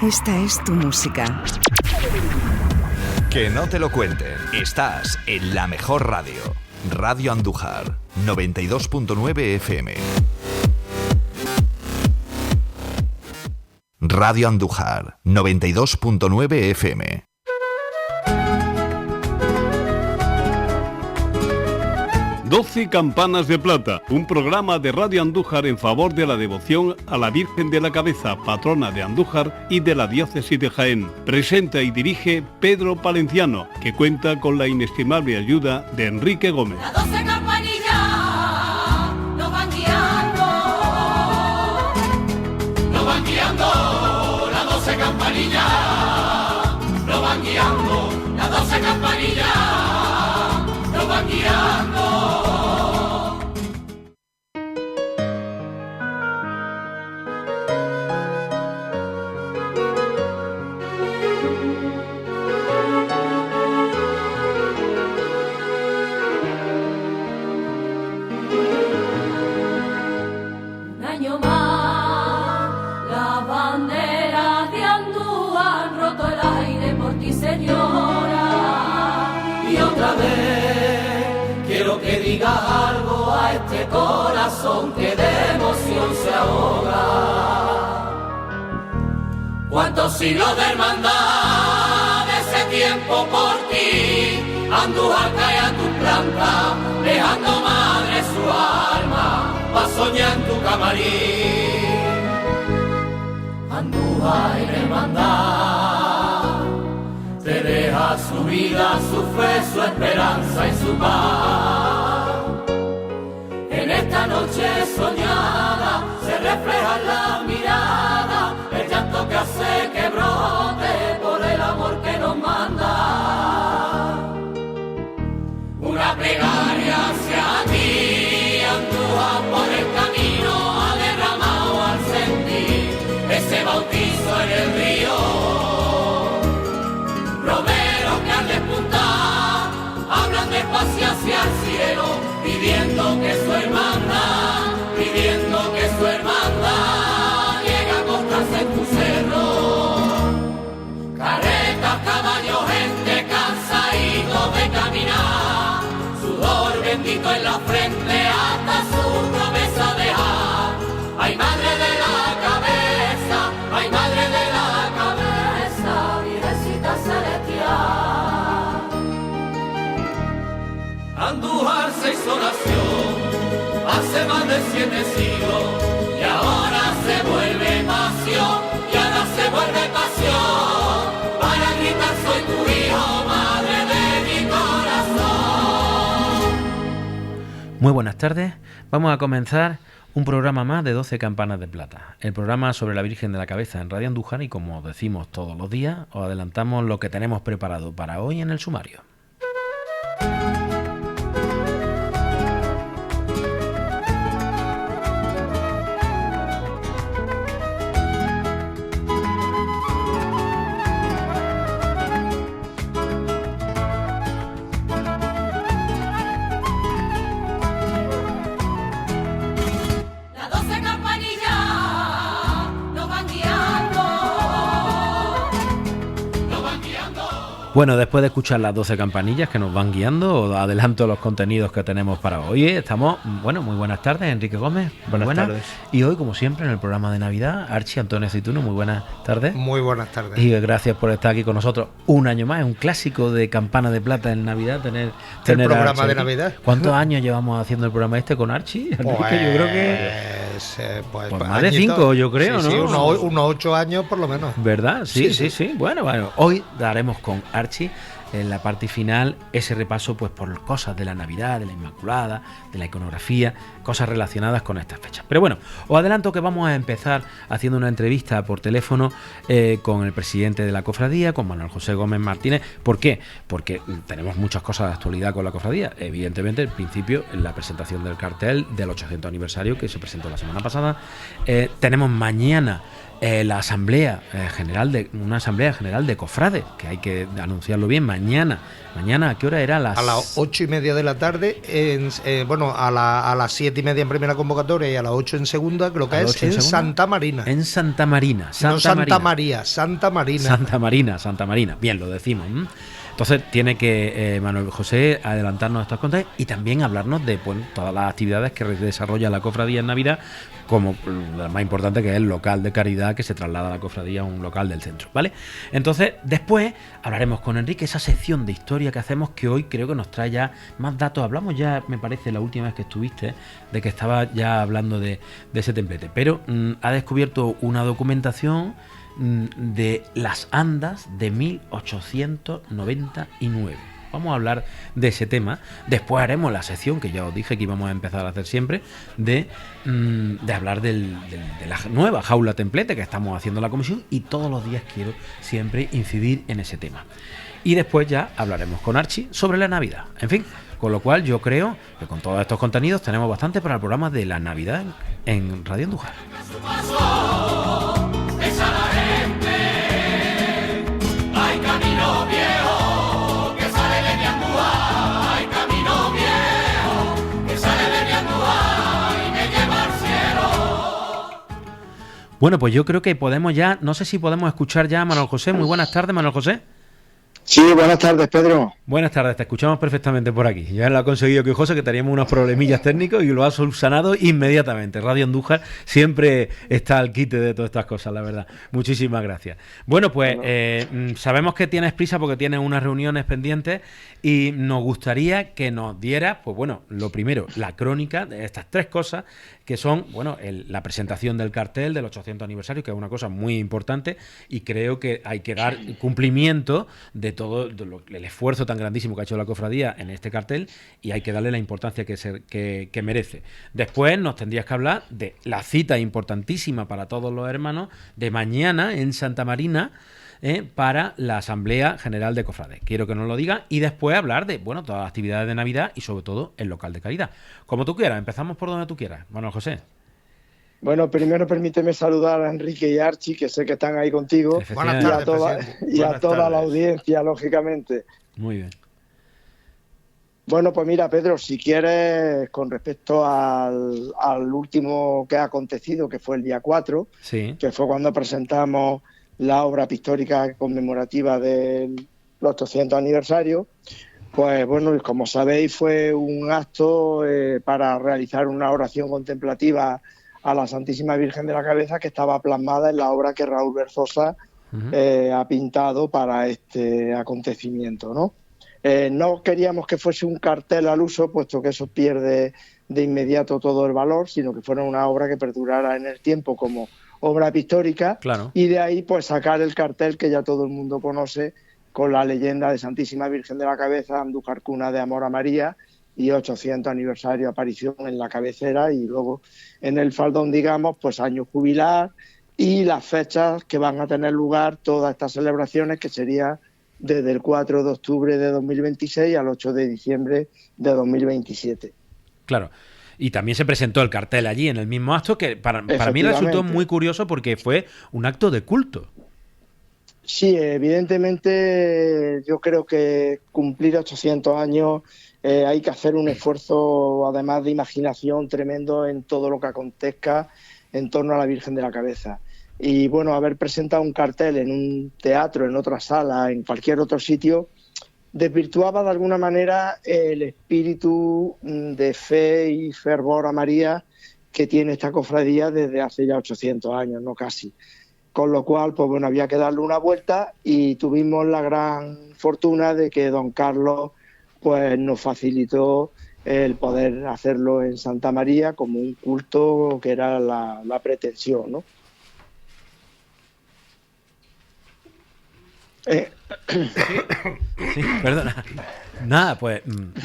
Esta es tu música. Que no te lo cuenten. Estás en la mejor radio. Radio Andújar, 92.9 FM. Radio Andújar, 92.9 FM. Doce Campanas de Plata, un programa de Radio Andújar en favor de la devoción a la Virgen de la Cabeza, patrona de Andújar y de la diócesis de Jaén. Presenta y dirige Pedro Palenciano, que cuenta con la inestimable ayuda de Enrique Gómez. Las 12 campanillas nos van guiando, las 12 campanillas nos van guiando, las 12 campanillas nos van guiando. Quiero que digas algo a este corazón que de emoción se ahoga. Cuántos siglos de hermandad de ese tiempo por ti, Andújar cae a tu planta, dejando madre su alma, pa' soñar en tu camarín. Andújar en hermandad te deja su vida, su fe, su esperanza y su paz. En esta noche soñada se refleja en la mirada el llanto que hace que brote por el amor que nos manda. Una plegaria hacia ti, Andújar, por el camino ha derramado al sentir ese bautizo en el río. Romeros que al despuntar hablan despacio hacia el cielo, pidiendo que su hermandad llegue a acostarse en tu cerro. Carretas, caballos, gente cansadito de caminar, sudor bendito en la frente hasta su promesa dejar. Ay, madre de la cabeza, ay, madre de la cabeza, Virgencita celestial. Andújar se hizo nación hace más de 7 siglos y ahora se vuelve pasión, y ahora se vuelve pasión para gritar soy tu hijo, madre de mi corazón. Muy buenas tardes, vamos a comenzar un programa más de 12 Campanas de Plata, el programa sobre la Virgen de la Cabeza en Radio Andújar, y como decimos todos los días, os adelantamos lo que tenemos preparado para hoy en el sumario. Bueno, después de escuchar las 12 campanillas que nos van guiando, os adelanto los contenidos que tenemos para hoy. Estamos, bueno, muy buenas tardes, Enrique Gómez. Buenas tardes. Y hoy, como siempre, en el programa de Navidad, Archi Antonio Aceituno, muy buenas tardes. Muy buenas tardes. Y gracias por estar aquí con nosotros un año más. Es un clásico de Campana de Plata en Navidad tener el programa de Navidad. ¿Cuántos años llevamos haciendo el programa este con Archi? Pues, yo creo que pues más de 5, yo creo, sí, ¿no? Sí, unos 8 años por lo menos. ¿Verdad? Sí. Bueno, hoy daremos con Archi en la parte final ese repaso pues por cosas de la Navidad, de la Inmaculada, de la iconografía, cosas relacionadas con estas fechas. Pero bueno, os adelanto que vamos a empezar haciendo una entrevista por teléfono con el presidente de la cofradía, con Manuel José Gómez Martínez. ¿Por qué? Porque tenemos muchas cosas de actualidad con la cofradía. Evidentemente, al principio, la presentación del cartel del 800 aniversario que se presentó la semana pasada. Tenemos mañana la asamblea general una asamblea general de cofrades, que hay que anunciarlo bien. Mañana, ¿a qué hora era? A las 8:30 de la tarde, a las 7:30 7:30 en primera convocatoria y a las 8 en segunda, creo que es en Santa Marina. En Santa Marina. No Santa María, Santa Marina. Santa Marina. Bien, lo decimos. Entonces tiene que Manuel José adelantarnos estas cosas y también hablarnos de todas las actividades que desarrolla la cofradía en Navidad, como la más importante, que es el local de caridad, que se traslada a la cofradía a un local del centro, ¿vale? Entonces después hablaremos con Enrique esa sección de historia que hacemos, que hoy creo que nos trae ya más datos. Hablamos ya, me parece, la última vez que estuviste, de que estaba ya hablando de ese templete, pero ha descubierto una documentación de las andas de 1899. Vamos a hablar de ese tema. Después haremos la sección que ya os dije que íbamos a empezar a hacer siempre, de hablar de la nueva jaula templete que estamos haciendo la comisión, y todos los días quiero siempre incidir en ese tema. Y después ya hablaremos con Archi sobre la Navidad. En fin, con lo cual yo creo que con todos estos contenidos tenemos bastante para el programa de la Navidad en Radio Andújar. Bueno, pues yo creo que podemos ya, no sé si podemos escuchar ya a Manuel José. Muy buenas tardes, Manuel José. Sí, buenas tardes, Pedro. Buenas tardes, te escuchamos perfectamente por aquí. Ya lo ha conseguido Quijoso, que teníamos unos problemillas técnicos y lo ha subsanado inmediatamente. Radio Andújar siempre está al quite de todas estas cosas, la verdad. Muchísimas gracias. Bueno, pues sabemos que tienes prisa porque tienes unas reuniones pendientes y nos gustaría que nos dieras, pues bueno, lo primero, la crónica de estas tres cosas, que son, bueno, la presentación del cartel del 800 aniversario, que es una cosa muy importante, y creo que hay que dar cumplimiento de todo el esfuerzo tan grandísimo que ha hecho la cofradía en este cartel, y hay que darle la importancia que merece. Después nos tendrías que hablar de la cita importantísima para todos los hermanos de mañana en Santa Marina, para la Asamblea General de Cofrades. Quiero que nos lo diga, y después hablar de, bueno, todas las actividades de Navidad y sobre todo el local de caridad. Como tú quieras, empezamos por donde tú quieras, Manuel José. Bueno, primero permíteme saludar a Enrique y a Archi, que sé que están ahí contigo, Buenas tardes, y a toda la audiencia, lógicamente. Muy bien. Bueno, pues mira, Pedro, si quieres, con respecto al último que ha acontecido, que fue el día 4, sí, que fue cuando presentamos la obra pictórica conmemorativa del 800 aniversario, pues bueno, como sabéis, fue un acto para realizar una oración contemplativa a la Santísima Virgen de la Cabeza, que estaba plasmada en la obra que Raúl Berzosa ha pintado para este acontecimiento, ¿no? No queríamos que fuese un cartel al uso, puesto que eso pierde de inmediato todo el valor, sino que fuera una obra que perdurara en el tiempo como obra pictórica, claro. Y de ahí pues sacar el cartel que ya todo el mundo conoce, con la leyenda de Santísima Virgen de la Cabeza, Andújar cuna de amor a María, y 800 aniversario, aparición en la cabecera, y luego en el faldón, digamos, pues año jubilar y las fechas que van a tener lugar todas estas celebraciones, que sería desde el 4 de octubre de 2026 al 8 de diciembre de 2027. Claro. Y también se presentó el cartel allí en el mismo acto, que para mí resultó muy curioso porque fue un acto de culto. Sí, evidentemente yo creo que cumplir 800 años hay que hacer un esfuerzo, además de imaginación, tremendo en todo lo que acontezca en torno a la Virgen de la Cabeza. Y bueno, haber presentado un cartel en un teatro, en otra sala, en cualquier otro sitio, desvirtuaba de alguna manera el espíritu de fe y fervor a María que tiene esta cofradía desde hace ya 800 años, no casi. Con lo cual, pues bueno, había que darle una vuelta, y tuvimos la gran fortuna de que don Carlos pues nos facilitó el poder hacerlo en Santa María como un culto, que era la pretensión, ¿no? Sí, perdona. Nada, pues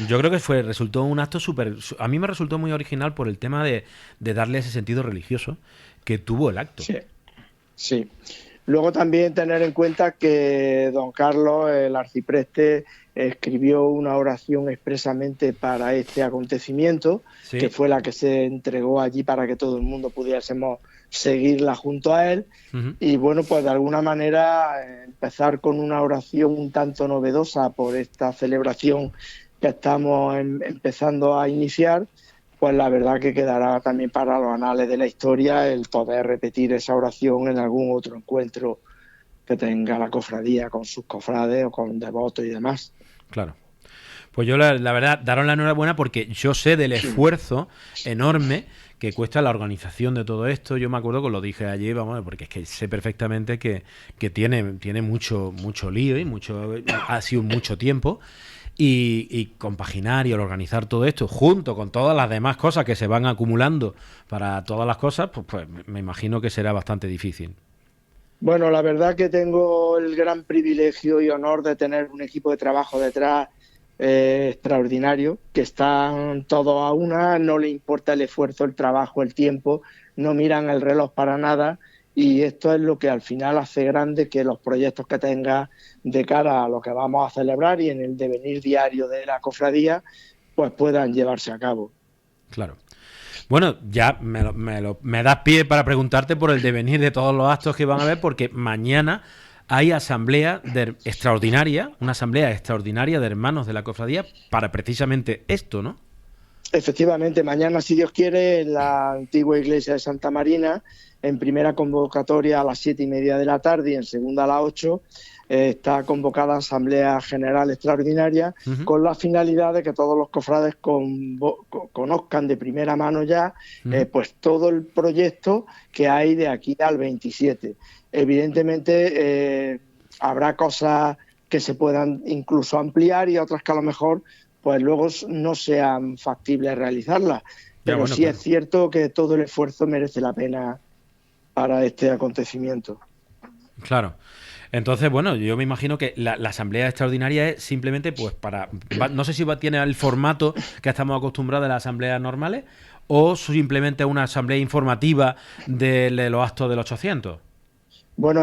yo creo que resultó un acto súper... A mí me resultó muy original por el tema de darle ese sentido religioso que tuvo el acto. Sí, sí. Luego también tener en cuenta que don Carlos, el arcipreste, escribió una oración expresamente para este acontecimiento, sí, que fue la que se entregó allí para que todo el mundo pudiésemos seguirla junto a él. Y bueno, pues de alguna manera empezar con una oración un tanto novedosa por esta celebración que estamos empezando a iniciar, pues la verdad que quedará también para los anales de la historia el poder repetir esa oración en algún otro encuentro que tenga la cofradía con sus cofrades o con devotos y demás. Claro. Pues yo la verdad, daros la enhorabuena porque yo sé del esfuerzo enorme que cuesta la organización de todo esto. Yo me acuerdo que lo dije ayer, vamos, porque es que sé perfectamente que tiene mucho lío y ha sido mucho tiempo. Y compaginar y organizar todo esto junto con todas las demás cosas que se van acumulando para todas las cosas, pues me imagino que será bastante difícil. Bueno, la verdad que tengo el gran privilegio y honor de tener un equipo de trabajo detrás extraordinario, que están todos a una, no le importa el esfuerzo, el trabajo, el tiempo, no miran el reloj para nada, y esto es lo que al final hace grande que los proyectos que tenga de cara a lo que vamos a celebrar y en el devenir diario de la cofradía, pues puedan llevarse a cabo. Claro. Bueno, ya me das pie para preguntarte por el devenir de todos los actos que van a haber, porque mañana hay una asamblea extraordinaria de hermanos de la cofradía para precisamente esto, ¿no? Efectivamente, mañana, si Dios quiere, en la antigua iglesia de Santa Marina, en primera convocatoria a las 7:30 de la tarde y en segunda a las 8, está convocada Asamblea General Extraordinaria, con la finalidad de que todos los cofrades conozcan de primera mano ya pues todo el proyecto que hay de aquí al 27. Evidentemente habrá cosas que se puedan incluso ampliar y otras que a lo mejor pues luego no sean factibles realizarlas. Pero bueno, sí, claro, es cierto que todo el esfuerzo merece la pena para este acontecimiento. Claro. Entonces, bueno, yo me imagino que la asamblea extraordinaria es simplemente pues no sé si tiene el formato que estamos acostumbrados de las asambleas normales o simplemente una asamblea informativa de los actos del 800. Bueno,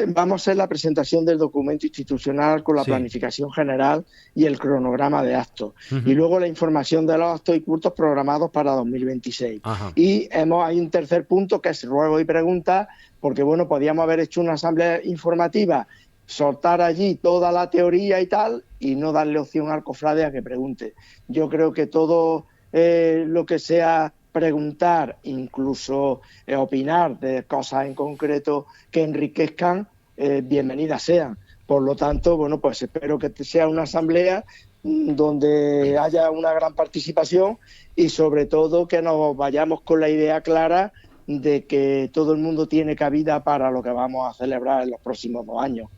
vamos a hacer la presentación del documento institucional con la planificación general y el cronograma de actos. Y luego la información de los actos y cultos programados para 2026. Ajá. Y hay un tercer punto que es ruego y preguntas, porque bueno, podíamos haber hecho una asamblea informativa, soltar allí toda la teoría y tal, y no darle opción al cofrade a que pregunte. Yo creo que todo lo que sea preguntar, incluso opinar de cosas en concreto que enriquezcan, bienvenidas sean. Por lo tanto, bueno, pues espero que sea una asamblea donde haya una gran participación y sobre todo que nos vayamos con la idea clara de que todo el mundo tiene cabida para lo que vamos a celebrar en los próximos 2 años.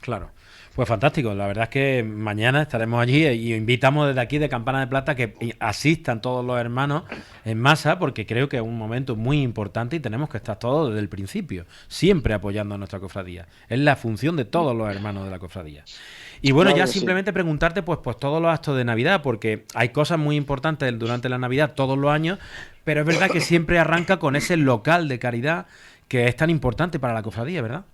Claro. Pues fantástico, la verdad es que mañana estaremos allí y invitamos desde aquí de Campana de Plata que asistan todos los hermanos en masa, porque creo que es un momento muy importante y tenemos que estar todos desde el principio, siempre apoyando a nuestra cofradía. Es la función de todos los hermanos de la cofradía. Y bueno, claro, ya simplemente preguntarte pues todos los actos de Navidad, porque hay cosas muy importantes durante la Navidad todos los años, pero es verdad que siempre arranca con ese local de caridad que es tan importante para la cofradía, ¿verdad?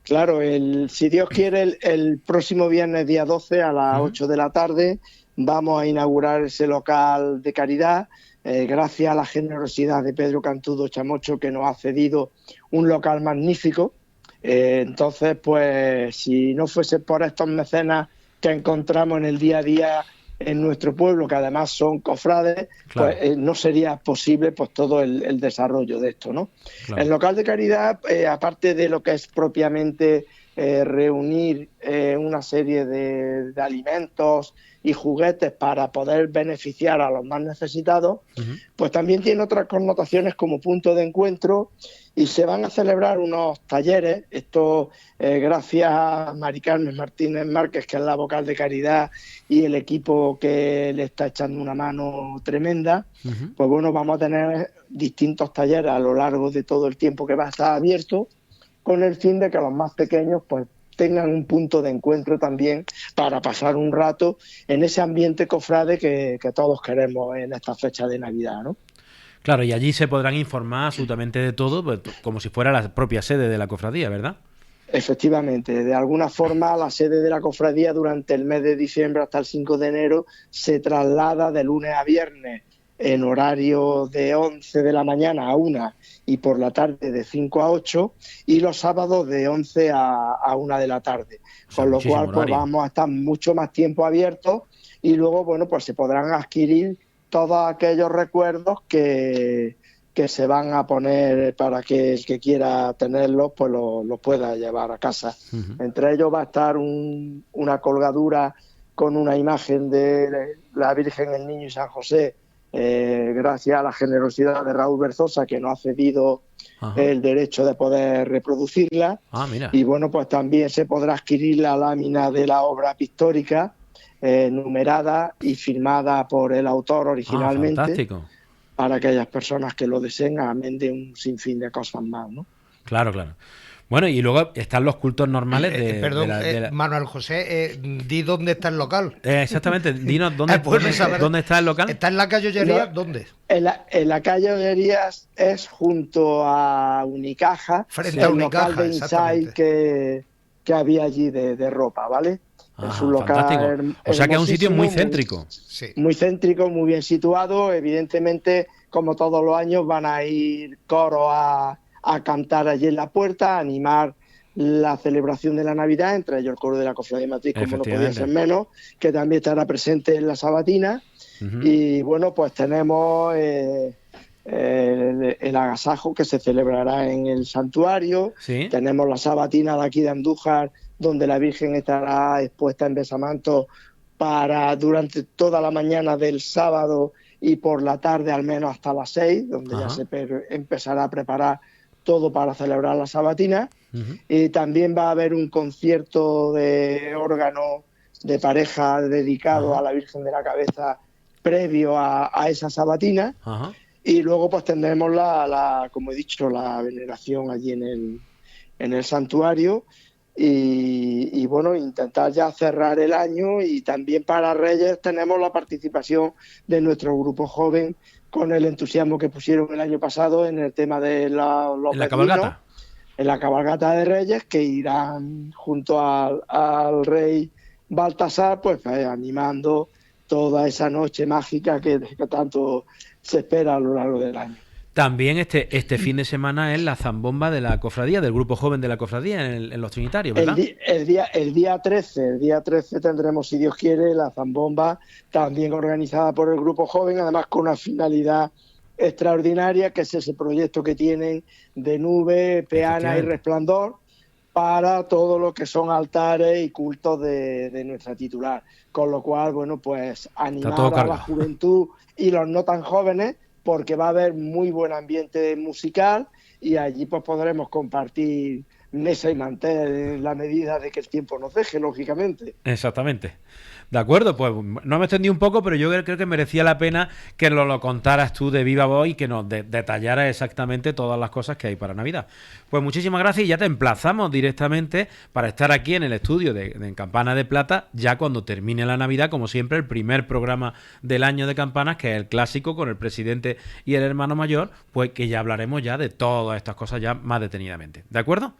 Claro, si Dios quiere, el próximo viernes día 12 a las 8 de la tarde vamos a inaugurar ese local de caridad, gracias a la generosidad de Pedro Cantudo Chamocho, que nos ha cedido un local magnífico. Entonces, pues si no fuese por estos mecenas que encontramos en el día a día en nuestro pueblo, que además son cofrades, claro, pues no sería posible pues todo el desarrollo de esto, ¿no? Claro. El local de caridad, aparte de lo que es propiamente reunir una serie de alimentos y juguetes para poder beneficiar a los más necesitados, pues también tiene otras connotaciones como punto de encuentro, y se van a celebrar unos talleres. Esto gracias a Mari Carmen Martínez Márquez, que es la vocal de caridad, y el equipo que le está echando una mano tremenda. Pues bueno, vamos a tener distintos talleres a lo largo de todo el tiempo que va a estar abierto, con el fin de que los más pequeños pues tengan un punto de encuentro también para pasar un rato en ese ambiente cofrade que todos queremos en esta fecha de Navidad, ¿no? Claro, y allí se podrán informar absolutamente de todo, pues, como si fuera la propia sede de la cofradía, ¿verdad? Efectivamente, de alguna forma la sede de la cofradía durante el mes de diciembre hasta el 5 de enero se traslada de lunes a viernes en horario de 11 de la mañana a 1 y por la tarde de 5 a 8, y los sábados de 11 a 1 de la tarde. O sea, con lo cual pues vamos a estar mucho más tiempo abiertos, y luego bueno, pues se podrán adquirir todos aquellos recuerdos que se van a poner para que el que quiera tenerlos pues lo pueda llevar a casa. Entre ellos va a estar una colgadura con una imagen de la Virgen, el Niño y San José, gracias a la generosidad de Raúl Berzosa, que nos ha cedido el derecho de poder reproducirla. Mira. Y bueno, pues también se podrá adquirir la lámina de la obra pictórica, numerada y firmada por el autor originalmente. Fantástico. Para aquellas personas que lo deseen, amén de un sinfín de cosas más, ¿no? Claro. Bueno, y luego están los cultos normales de... Perdón, Manuel José, di dónde está el local. Exactamente, dinos dónde está el local. ¿Está en la calle Ollerías? ¿Dónde? En la calle Ollerías es junto a Unicaja, frente a Unicaja, local de Insight que había allí de ropa, ¿vale? Es un local, o sea que es un sitio muy céntrico. Muy céntrico, muy bien situado. Evidentemente, como todos los años, van a ir coros a cantar allí en la puerta, a animar la celebración de la Navidad, entre ellos el coro de la Cofradía de Matriz, como no podía ser menos, que también estará presente en la sabatina. Y bueno, pues tenemos el agasajo que se celebrará en el santuario. Tenemos la sabatina de aquí de Andújar, donde la Virgen estará expuesta en besamanto durante toda la mañana del sábado y por la tarde al menos hasta las 6, donde ya se empezará a preparar todo para celebrar la sabatina. Y también va a haber un concierto de órgano de pareja dedicado a la Virgen de la Cabeza previo a esa sabatina. Y luego pues tendremos como he dicho, la veneración allí en el santuario. Y bueno, intentar ya cerrar el año, y también para Reyes tenemos la participación de nuestro grupo joven con el entusiasmo que pusieron el año pasado en el tema de los ¿En la cabalgata? En la cabalgata de Reyes, que irán junto al rey Baltasar, pues animando toda esa noche mágica que tanto se espera a lo largo del año. También este fin de semana es la zambomba de la cofradía, del grupo joven de la cofradía en los Trinitarios, ¿verdad? El día 13 tendremos, si Dios quiere, la zambomba, también organizada por el grupo joven, además con una finalidad extraordinaria, que es ese proyecto que tienen de nube, peana y resplandor para todo lo que son altares y cultos de nuestra titular. Con lo cual, bueno, pues animar a la juventud y los no tan jóvenes, porque va a haber muy buen ambiente musical, y allí pues podremos compartir mesa y mantel en la medida de que el tiempo nos deje, lógicamente. Exactamente. De acuerdo, pues no me extendí un poco, pero yo creo que merecía la pena que lo contaras tú de viva voz y que nos detallaras exactamente todas las cosas que hay para Navidad. Pues muchísimas gracias, y ya te emplazamos directamente para estar aquí en el estudio de Campana de Plata, ya cuando termine la Navidad, como siempre, el primer programa del año de Campanas, que es el clásico con el presidente y el hermano mayor, pues que ya hablaremos ya de todas estas cosas ya más detenidamente. ¿De acuerdo?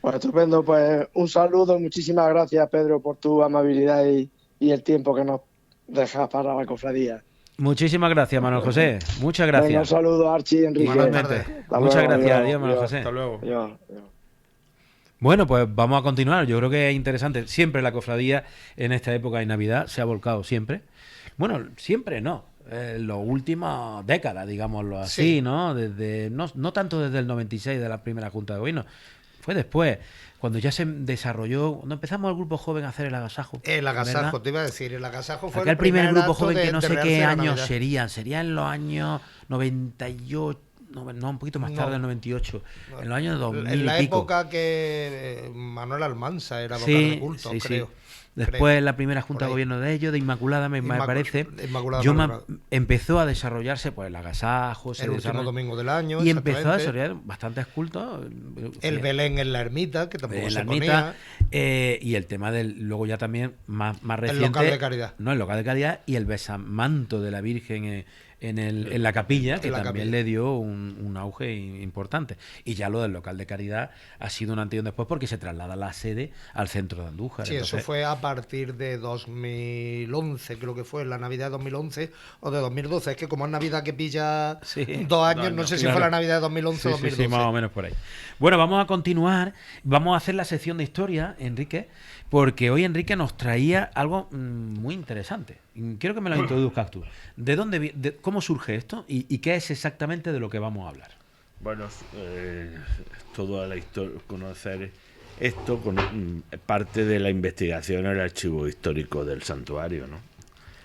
Pues estupendo, pues un saludo, muchísimas gracias, Pedro, por tu amabilidad y el tiempo que nos dejas para la cofradía. Muchísimas gracias, Manuel José. Muchas gracias. Bueno, un saludo, Archi, Enrique. Igualmente. Muchas gracias. Adiós, Manuel José. Hasta luego. Adiós. Bueno, pues vamos a continuar. Yo creo que es interesante. Siempre la cofradía en esta época de Navidad se ha volcado siempre. Bueno, siempre no. Las últimas décadas, digámoslo así, ¿no? No tanto desde el 96 de la primera Junta de Gobierno. Fue después, cuando ya se desarrolló, cuando empezamos el grupo joven a hacer el agasajo. El agasajo, ¿verdad? Te iba a decir, el agasajo fue el primer grupo joven, que no sé qué años serían en los años 98, no, un poquito más tarde, el 98, en los años 2000 en la y pico. época que Manuel Almanza era vocal de culto, creo. Después la primera Junta de Gobierno de ellos, de Inmaculada, me parece, empezó a desarrollarse pues el agasajo, el último domingo del año, y empezó a desarrollar bastantes cultos. El Belén en la ermita, que tampoco se ponía. Y el tema del, luego ya también más reciente, el local de caridad. No, el local de caridad y el besamanto de la Virgen en la capilla, que también le dio un auge importante. Y ya lo del local de caridad ha sido un antes y un después, porque se traslada la sede al centro de Andújar. Sí, entonces, eso fue a partir de 2011, creo que fue, la Navidad de 2011 o de 2012. Es que como es Navidad que pilla 2 años, no sé si fue la Navidad de 2011 o 2012. Sí, más o menos por ahí. Bueno, vamos a continuar. Vamos a hacer la sección de historia, Enrique, porque hoy Enrique nos traía algo muy interesante. quiero que me lo introduzcas tú. ¿De dónde, cómo surge esto y qué es exactamente de lo que vamos a hablar? Bueno, toda la historia, conocer esto parte de la investigación en el archivo histórico del santuario, ¿no?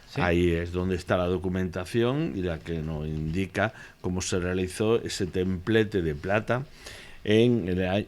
¿Sí? Ahí es donde está la documentación y la que nos indica cómo se realizó ese templete de plata que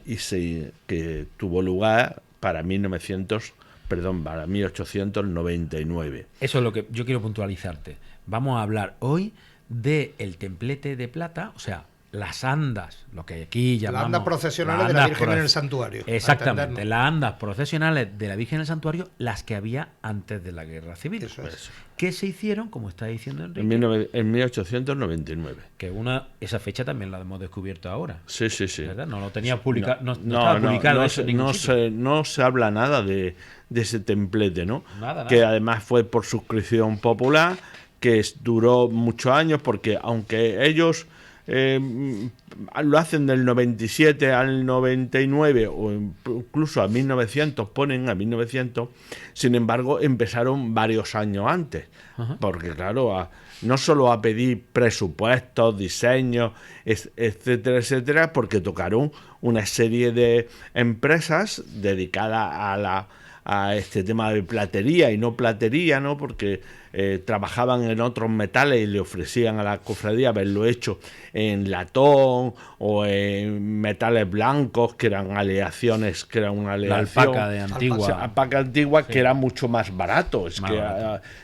tuvo lugar para 1899. Eso es lo que yo quiero puntualizarte. Vamos a hablar hoy del templete de plata, o sea, las andas, lo que aquí llamamos... Las andas procesionales de la Virgen en el santuario. Exactamente, las andas procesionales de la Virgen en el santuario, las que había antes de la Guerra Civil. Eso es. ¿Qué se hicieron, como está diciendo Enrique? En 1899. Que esa fecha también la hemos descubierto ahora. Sí. ¿Verdad? No lo tenía publicado, no estaba publicado eso en ningún sitio. No se habla nada de ese templete, ¿no? Nada. Que además fue por suscripción popular, que duró muchos años, porque aunque ellos... lo hacen del 97 al 99 o incluso a 1900, ponen a 1900, sin embargo empezaron varios años antes. Ajá. Porque claro, no solo a pedir presupuestos, diseños, etcétera, porque tocaron una serie de empresas dedicadas a este tema de platería y no platería, ¿no? Porque trabajaban en otros metales y le ofrecían a la cofradía haberlo hecho en latón o en metales blancos, que eran aleaciones, que eran una aleación. La alpaca de antigua. O sea, alpaca antigua, sí. Que era mucho más barato.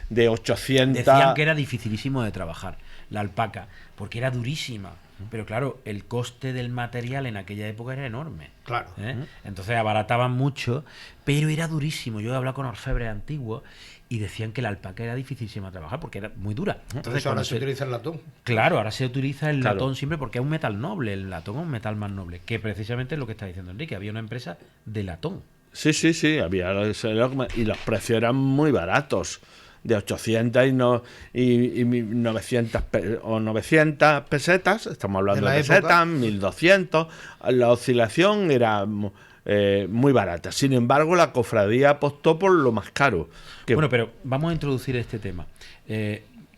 De 800... Decían que era dificilísimo de trabajar, la alpaca, porque era durísima. Pero claro, el coste del material en aquella época era enorme. Claro. Entonces abarataban mucho, pero era durísimo. Yo he hablado con orfebres antiguos y decían que la alpaca era dificilísima de trabajar porque era muy dura. Entonces ahora se utiliza el latón. Claro, ahora se utiliza el latón siempre porque es un metal noble. El latón es un metal más noble, que precisamente es lo que está diciendo Enrique. Había una empresa de latón. Sí, había, y los precios eran muy baratos. De 800 y 900 o 900 pesetas, estamos hablando de pesetas, 1200, la oscilación era muy barata. Sin embargo, la cofradía apostó por lo más caro. Bueno, pero vamos a introducir este tema.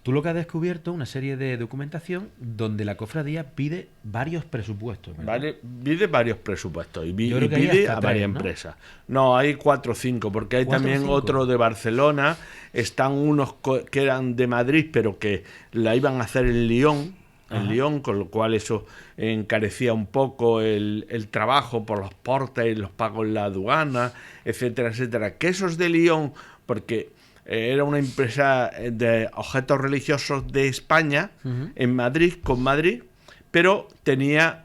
Tú lo que has descubierto, una serie de documentación donde la cofradía pide varios presupuestos, ¿verdad? Pide varios presupuestos y pide a varias empresas. No, hay 4 o 5, porque hay también otro de Barcelona, están unos que eran de Madrid, pero que la iban a hacer en Lyon, con lo cual eso encarecía un poco el trabajo por los portes, los pagos en la aduana, etcétera. Que esos de Lyon, porque... era una empresa de objetos religiosos de España, en Madrid, pero tenía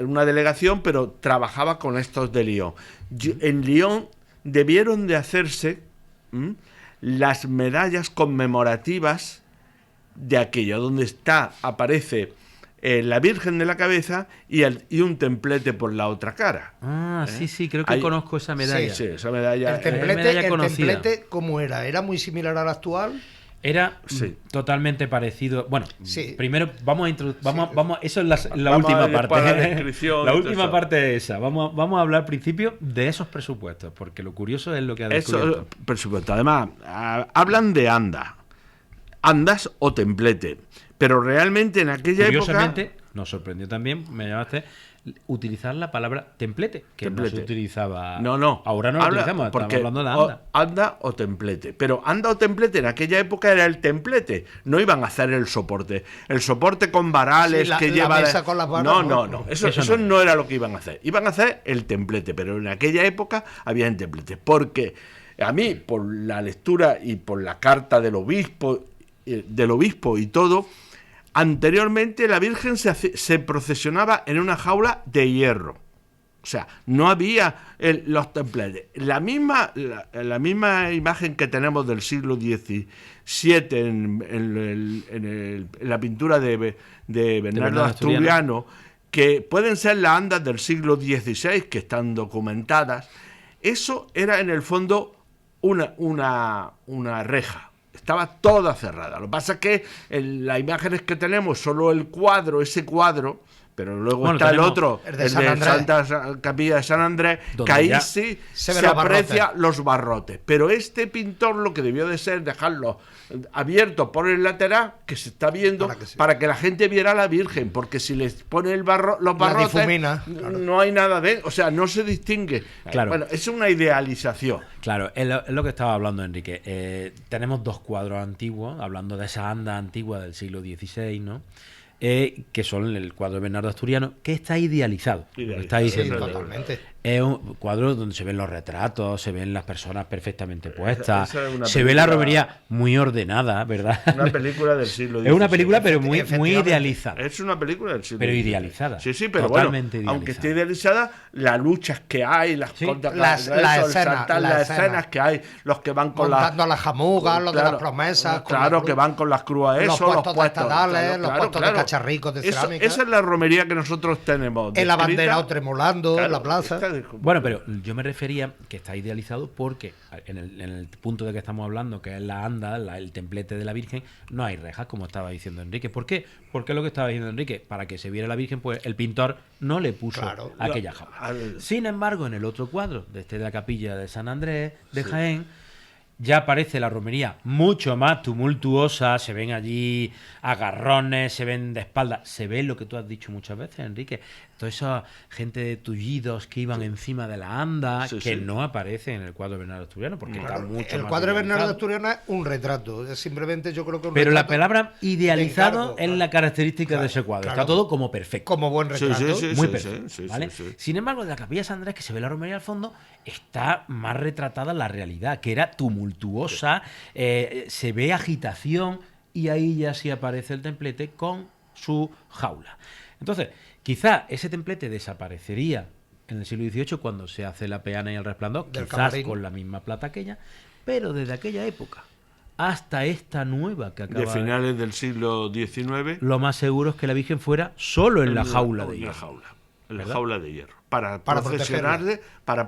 una delegación, pero trabajaba con estos de Lyon. En Lyon debieron de hacerse las medallas conmemorativas de aquello, donde aparece la Virgen de la Cabeza y un templete por la otra cara. Sí, creo que conozco esa medalla. Sí, esa medalla. El templete, ¿cómo era? ¿Era muy similar al actual? Era totalmente parecido. Bueno, primero vamos a introducir. Eso es la última parte. La última parte es esa. Vamos a hablar al principio de esos presupuestos, porque lo curioso es lo que ha descubierto. Esos presupuestos. Además, hablan de andas o templete. Pero realmente en aquella Curiosamente, nos sorprendió también, me llamaste, utilizar la palabra templete, que no se utilizaba. No. Ahora no lo utilizamos, estamos hablando de la anda. Anda o templete. Pero anda o templete en aquella época era el templete. No iban a hacer el soporte. El soporte con varales que lleva. La mesa con las varas, no. Eso no era lo que iban a hacer. Iban a hacer el templete, pero en aquella época había templete. Porque a mí, por la lectura y por la carta del obispo y todo. Anteriormente la Virgen se procesionaba en una jaula de hierro. O sea, no había los templetes. La misma imagen que tenemos del siglo XVII en la pintura de Bernardo Asturiano, que pueden ser las andas del siglo XVI, que están documentadas, eso era en el fondo una reja. Estaba toda cerrada. Lo que pasa es que en las imágenes que tenemos, solo ese cuadro, pero luego está el otro, el de Santa Capilla de San Andrés, que ahí sí se aprecia los barrotes. Pero este pintor lo que debió de ser dejarlo abierto por el lateral, que se está viendo, para que la gente viera a la Virgen, porque si les pone los barrotes, difumina, no hay nada de, o sea, no se distingue. Claro. Bueno, es una idealización. Claro, es lo que estaba hablando Enrique. Tenemos dos cuadros antiguos, hablando de esa anda antigua del siglo XVI, ¿no? Que son el cuadro de Bernardo Asturiano, que está idealizado. Está diciendo, totalmente. Es un cuadro donde se ven los retratos, se ven las personas perfectamente puestas, se ve la romería muy ordenada, ¿verdad? Una película del siglo XVI. Es una película, pero muy idealizada. Es una película del siglo XVI. Pero idealizada. Sí, pero totalmente bueno, aunque esté idealizada, las luchas que hay, las escenas que hay, los que van con montando a las jamugas, los de las promesas. Claro, que van con las crúas, los puestos estadales, los puestos de cacharricos de cerámica. Esa es la romería que nosotros tenemos. El abanderado tremolando en la plaza. Bueno, pero yo me refería que está idealizado porque en el punto de que estamos hablando, que es la anda, el templete de la Virgen, no hay rejas, como estaba diciendo Enrique. ¿Por qué? Porque lo que estaba diciendo Enrique, para que se viera la Virgen, pues el pintor no le puso aquella jaula. Sin embargo, en el otro cuadro, de la capilla de San Andrés, de Jaén, ya aparece la romería mucho más tumultuosa, se ven allí agarrones, se ven de espaldas, se ve lo que tú has dicho muchas veces, Enrique, toda esa gente de tullidos que iban encima de la anda, no aparece en el cuadro de Bernardo Asturiano, porque está mucho el más cuadro de Bernardo Asturiano es un retrato, es simplemente yo creo que pero la palabra idealizado es la característica de ese cuadro, está todo como perfecto. Como buen retrato. Muy perfecto. ¿Vale? Sin embargo, de la capilla de San Andrés, que se ve la romería al fondo, está más retratada la realidad, que era tumultuosa, se ve agitación, y ahí ya sí aparece el templete con su jaula. Entonces, quizá ese templete desaparecería en el siglo XVIII cuando se hace la peana y el resplandor, quizás camarín, con la misma plata aquella, pero desde aquella época hasta esta nueva que acaba de finales del siglo XIX, lo más seguro es que la Virgen fuera solo en la jaula de hierro. En la jaula de hierro. Para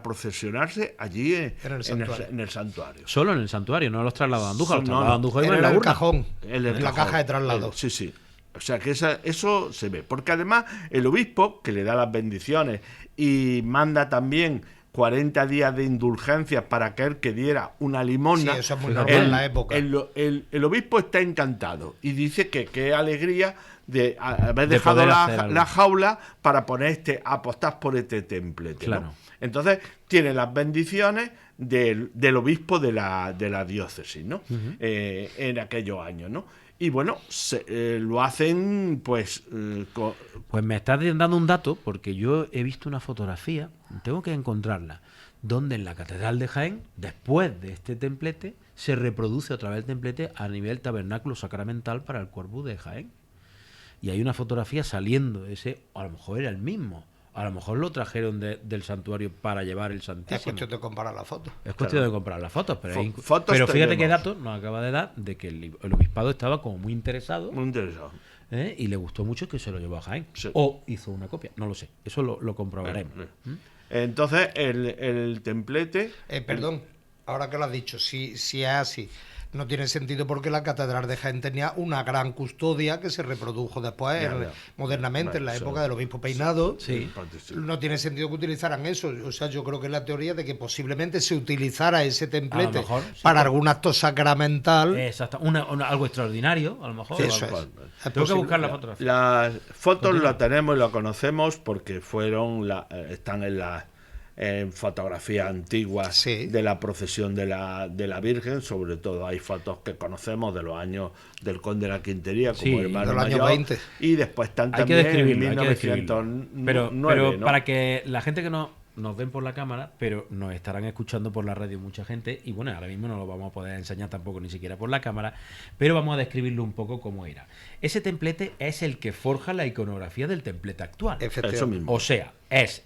procesionarse allí en el santuario. Solo en el santuario, no los trasladados a Andújar. En el cajón, en la caja de traslado. Sí. O sea que eso se ve. Porque además el obispo, que le da las bendiciones y manda también 40 días de indulgencias para aquel que diera una limosna. Sí, eso es muy normal en la época. El obispo está encantado y dice que qué alegría de haber dejado la jaula para apostar por este templete. Claro. ¿no? Entonces tiene las bendiciones del obispo de la diócesis, ¿no? En aquellos años, ¿no? Y bueno, lo hacen pues... Pues me estás dando un dato, porque yo he visto una fotografía, tengo que encontrarla, donde en la Catedral de Jaén, después de este templete, se reproduce otra vez el templete a nivel tabernáculo sacramental para el Corpus de Jaén. Y hay una fotografía saliendo ese, a lo mejor era el mismo, a lo mejor lo trajeron del santuario para llevar el Santísimo. Es cuestión de comparar las fotos. Es cuestión de comparar las fotos, pero fíjate qué dato nos acaba de dar de que el obispado estaba como muy interesado. Muy interesado. Y le gustó mucho que se lo llevó a Jaén. Sí. O hizo una copia, no lo sé. Eso lo comprobaremos. Entonces, el templete... Perdón, ahora que lo has dicho, si es así, no tiene sentido porque la Catedral de Jaén tenía una gran custodia que se reprodujo después modernamente en la época del obispo Peinado. Sí. No tiene sentido que utilizaran eso. O sea, yo creo que es la teoría de que posiblemente se utilizara ese templete mejor, para algún acto sacramental. Exacto, algo extraordinario, a lo mejor. Eso es. Tengo que buscar la fotografía. Las fotos las tenemos y las conocemos porque están en fotografías antiguas de la procesión de la Virgen. Sobre todo hay fotos que conocemos de los años del Conde de la Quintería, como hermano mayor, 20. y después están también en 1909. Pero ¿no? Para que la gente que nos ven por la cámara, pero nos estarán escuchando por la radio mucha gente, y bueno, ahora mismo no lo vamos a poder enseñar tampoco ni siquiera por la cámara, pero vamos a describirlo un poco cómo era. Ese templete es el que forja la iconografía del templete actual. Eso mismo. O sea, es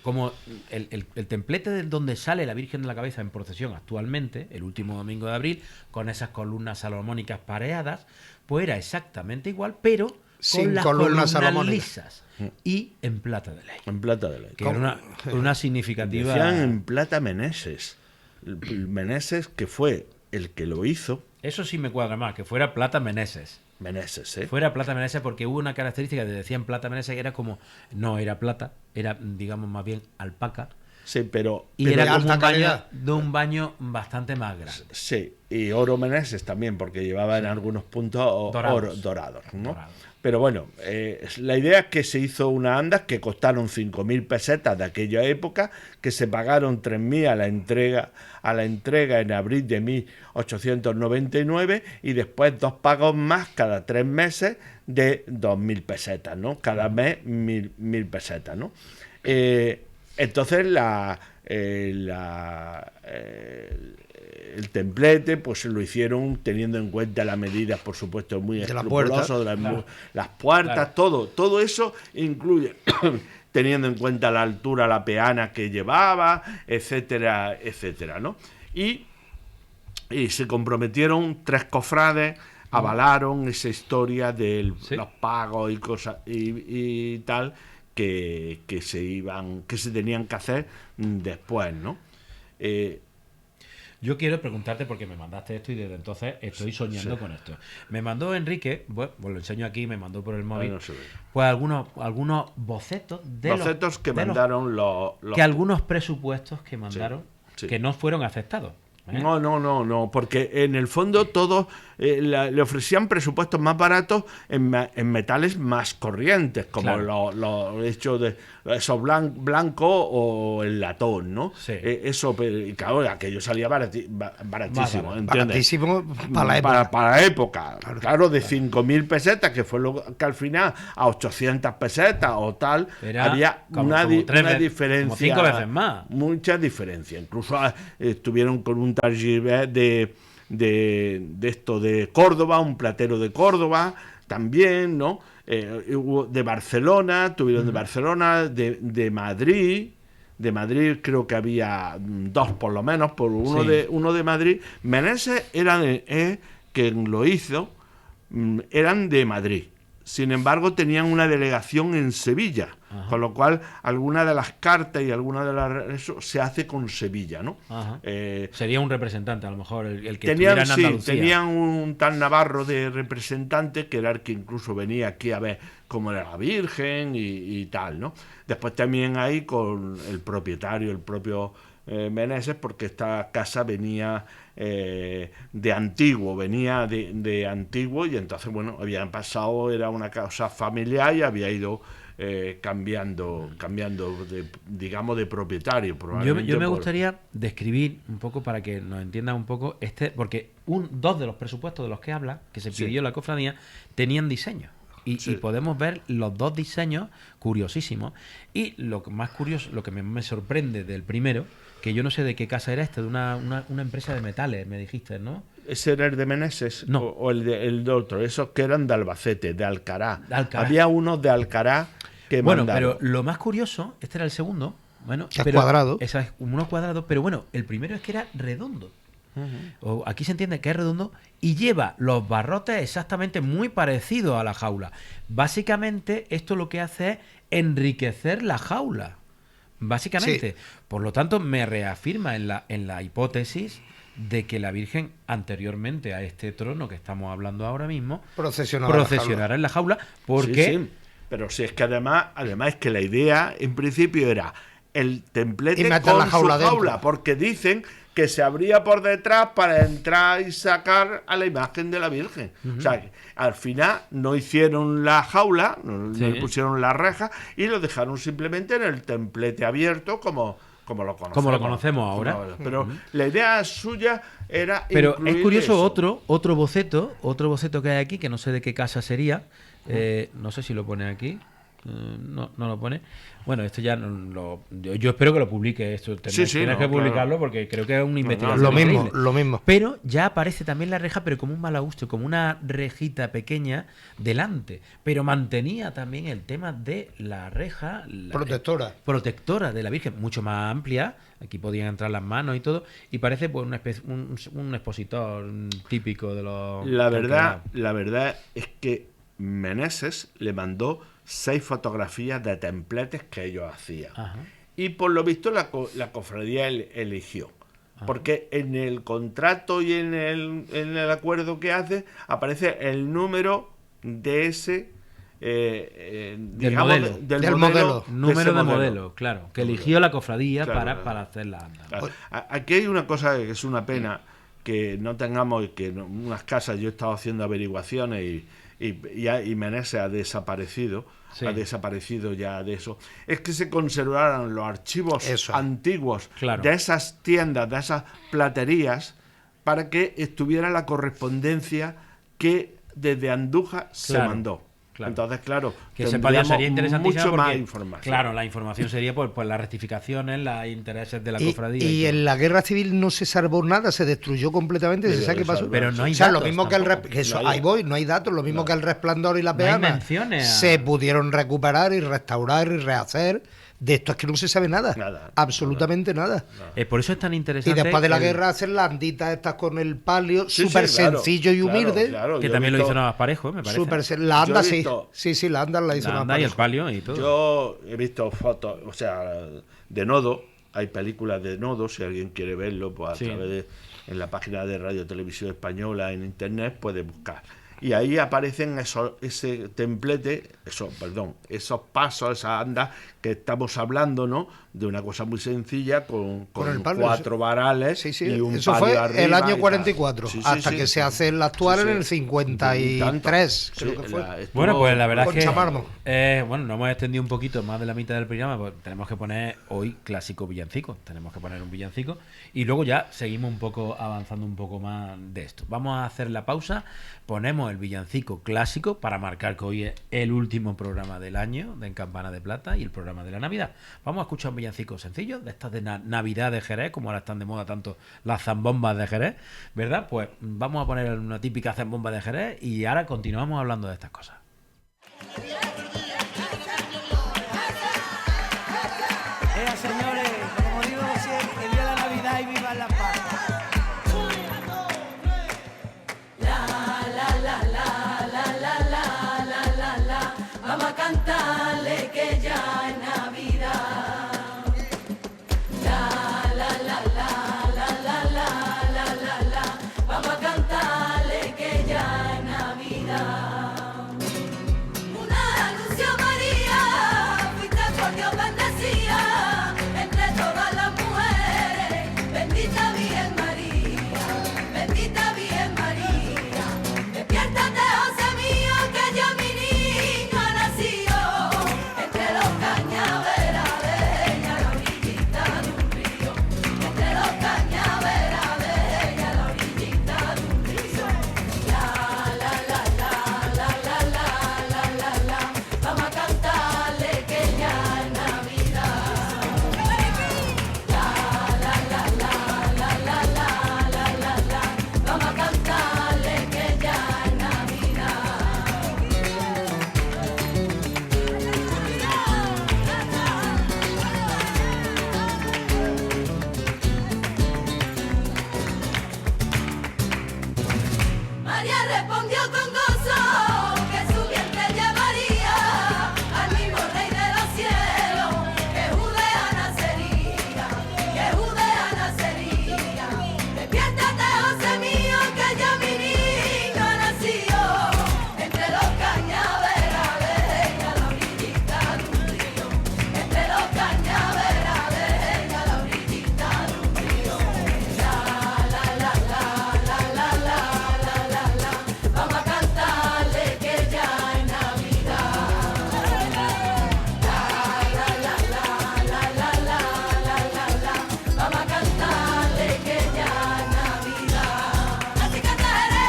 como el templete de donde sale la Virgen de la Cabeza en procesión actualmente, el último domingo de abril, con esas columnas salomónicas pareadas, pues era exactamente igual, pero sin las columnas lisas y en plata de ley. En plata de ley. Que era una significativa... Decían en plata Meneses. Meneses, que fue el que lo hizo. Eso sí me cuadra más, que fuera plata Meneses. Meneses, ¿eh? Fuera plata Meneses, porque hubo una característica de decían plata Meneses que era como, no era plata, era, digamos, más bien alpaca. Sí, pero era como alta calidad. un baño bastante más grande. Sí, y oro Meneses también, porque llevaba en algunos puntos oro dorados, ¿no? Dorado. Pero bueno, la idea es que se hizo una andas que costaron 5.000 pesetas de aquella época, que se pagaron 3.000 a la entrega en abril de 1899 y después 2 pagos más cada 3 meses de 2.000 pesetas, ¿no? Cada mes 1.000 pesetas, ¿no? Entonces el templete pues lo hicieron teniendo en cuenta las medidas, por supuesto, muy escrupulosas de las puertas, todo eso incluye teniendo en cuenta la altura, la peana que llevaba, etcétera, etcétera, ¿no? Y se comprometieron 3 cofrades, avalaron esa historia de los pagos y cosas y tal que se tenían que hacer después, ¿no? Yo quiero preguntarte, porque me mandaste esto y desde entonces estoy soñando con esto. Me mandó Enrique, bueno, lo enseño aquí, me mandó por el móvil, pues algunos bocetos que mandaron los que algunos presupuestos que mandaron que no fueron aceptados. No, porque en el fondo todos le ofrecían presupuestos más baratos en metales más corrientes, como los hechos de esos blanco o el latón, ¿no? Sí. Eso, claro, aquello salía baratísimo, ¿entiendes? Baratísimo para la época. Para la época, claro, de 5.000 pesetas, que fue lo que al final a 800 pesetas o tal, había una diferencia. Como 5 veces más. Mucha diferencia. Incluso estuvieron con un taller de esto de Córdoba, un platero de Córdoba también, ¿no? De Barcelona, tuvieron de Barcelona, de Madrid. De Madrid creo que había 2 por lo menos, uno de Madrid. Meneses era quien lo hizo, eran de Madrid. Sin embargo, tenían una delegación en Sevilla, con lo cual alguna de las cartas y alguna de eso se hace con Sevilla, ¿no? Sería un representante, a lo mejor, el que estuviera en Andalucía. Tenían un tal Navarro de representante, que era el que incluso venía aquí a ver cómo era la Virgen y tal, ¿no? Después también hay con el propietario, el propio Meneses, porque esta casa venía de antiguo, de antiguo, y entonces, bueno, habían pasado, era una casa familiar y había ido cambiando de propietario, probablemente. Yo me gustaría describir un poco para que nos entiendan un poco porque 2 de los presupuestos de los que habla, que se pidió la cofradía, tenían diseño. Y podemos ver los 2 diseños curiosísimos. Y lo más curioso, lo que me sorprende del primero, que yo no sé de qué casa era de una empresa de metales, me dijiste, ¿no? ¿Ese era el de Meneses? No. ¿O el de otro? Esos que eran de Albacete, de Alcará. Había unos de Alcará que mandaron. Pero lo más curioso, este era el segundo. Bueno, cuadrado. Esa es uno cuadrado, pero bueno, el primero es que era redondo. Aquí se entiende que es redondo y lleva los barrotes exactamente muy parecidos a la jaula. Básicamente, esto lo que hace es enriquecer la jaula. Básicamente. Sí. Por lo tanto, me reafirma en la hipótesis de que la Virgen, anteriormente a este trono que estamos hablando ahora mismo, procesionará en la jaula. Porque... Sí. Pero si es que además es que la idea, en principio, era el templete con la jaula, porque dicen que se abría por detrás para entrar y sacar a la imagen de la Virgen. O sea, que al final no hicieron la jaula, no le pusieron la reja y lo dejaron simplemente en el templete abierto como lo conocemos ahora. Pero la idea suya era... Pero es curioso otro boceto que hay aquí, que no sé de qué casa sería, no sé si lo pone aquí. No lo pone. Bueno, esto ya yo espero que lo publique esto. Tienes que publicarlo, porque creo que es una investigación. Lo mismo. Pero ya aparece también la reja, pero como un balaustre, como una rejita pequeña delante. Pero mantenía también el tema de la reja protectora de la Virgen, mucho más amplia. Aquí podían entrar las manos y todo, y parece pues un expositor típico de los... La verdad es que Meneses le mandó 6 fotografías de templetes que ellos hacían. Y por lo visto la cofradía eligió. Porque en el contrato y en el acuerdo que hace aparece el número de ese del modelo. Número de modelo, claro, que eligió la cofradía para hacer la anda. Claro. Aquí hay una cosa que es una pena, que no tengamos, que unas casas, yo he estado haciendo averiguaciones y Meneses ha desaparecido. Sí. Ha desaparecido ya de eso. Es que se conservaran los archivos antiguos de esas tiendas, de esas platerías, para que estuviera la correspondencia que desde Andújar se mandó. Claro. Entonces, claro, que sería interesantísimo mucho más información. Claro, la información sería pues las rectificaciones, los intereses de la cofradía. Y en la guerra civil no se salvó nada, se destruyó completamente. ¿Se sabe qué pasó? Pero no hay datos. Lo mismo que no hay datos. Lo mismo que el Resplandor y la Peana. Se pudieron recuperar y restaurar y rehacer. De esto es que no se sabe nada. Absolutamente nada. Por eso es tan interesante. Y después de la guerra hacen las anditas estas con el palio, súper sencillo y humilde. Claro, que también lo hizo Navas Parejo, me parece. La anda sí, la anda la hizo Navas Parejo. Y el palio y todo. Yo he visto fotos, o sea, de Nodo. Hay películas de Nodo, si alguien quiere verlo, pues a través de en la página de Radio Televisión Española en internet puede buscar. Y ahí aparecen ese templete, esos pasos, esas andas que estamos hablando, ¿no? De una cosa muy sencilla con el palio, 4 varales y un eso palio fue arriba. El año 44, hasta que se hace el actual en el 53, creo que fue. Bueno, pues la verdad es que nos hemos extendido un poquito más de la mitad del programa, pues tenemos que poner hoy clásico villancico, tenemos que poner un villancico y luego ya seguimos un poco avanzando un poco más de esto. Vamos a hacer la pausa, ponemos el villancico clásico para marcar que hoy es el último programa del año de En Campana de Plata y el programa de la Navidad. Vamos a escuchar un villancico sencillo de estas de Navidad de Jerez, como ahora están de moda tanto las zambombas de Jerez, ¿verdad? Pues vamos a poner una típica zambomba de Jerez y ahora continuamos hablando de estas cosas. Señores, como digo siempre, que viva la Navidad y viva la paz. Vamos a cantarle que ya es Navidad. Vamos a cantarle que ya es Navidad. Una anuncio María, fuiste por Dios bendecida entre todas las mujeres. Bendita Virgen María, bendita Virgen María. Despiértate, José mío, que ya mi niño ha nacido entre los cañaverales y a la orillita de un río. Entre los cañaverales y a la orillita de un río. Vamos a cantarle que ya es Navidad. Vamos a cantarle que ya es Navidad. María respondió con gozo que su vientre llevaría al mismo Rey de los cielos, que Judea nacería, que Judea nacería. Despiértate, José mío, que ya mi niño ha nacido entre los cañaverales y a la orillita de un río. Entre los cañaverales y a la orillita de un río. Vamos a cantarle que ya es Navidad. Vamos a cantarle que ya es Navidad. Así cantaré.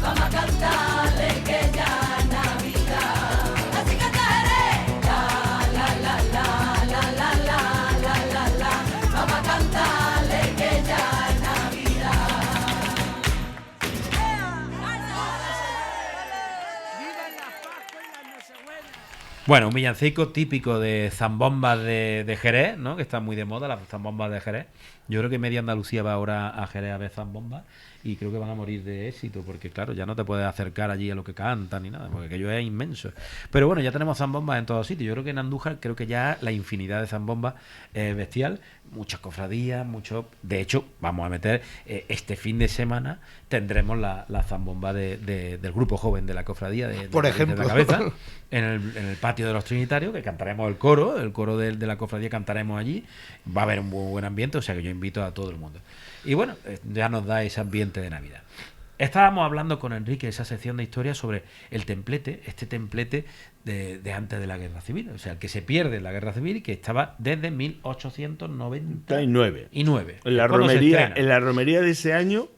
Vamos a cantarle que ya es Navidad. Así cantaré. Vamos a cantarle que ya es Navidad. Bueno, un villancico típico de zambombas de Jerez, ¿no? Que están muy de moda las zambombas de Jerez. Yo creo que media Andalucía va ahora a Jerez a ver zambombas. y creo que van a morir de éxito, porque claro, ya no te puedes acercar allí a lo que cantan ni nada, porque aquello es inmenso. Pero bueno, ya tenemos zambombas en todos sitios. Yo creo que en Andújar, creo que ya la infinidad de zambombas es bestial, muchas cofradías, de hecho, vamos a meter este fin de semana tendremos la zambomba del grupo joven de la cofradía por ejemplo, de la Cabeza en el patio de los Trinitarios, que cantaremos el coro de la cofradía, cantaremos allí, va a haber un muy buen ambiente, o sea que yo invito a todo el mundo. Y bueno, ya nos da ese ambiente de Navidad. Estábamos hablando con Enrique, esa sección de historia, sobre el templete, este templete de antes de la Guerra Civil, o sea, el que se pierde en la Guerra Civil y que estaba desde 1899. En la romería de ese año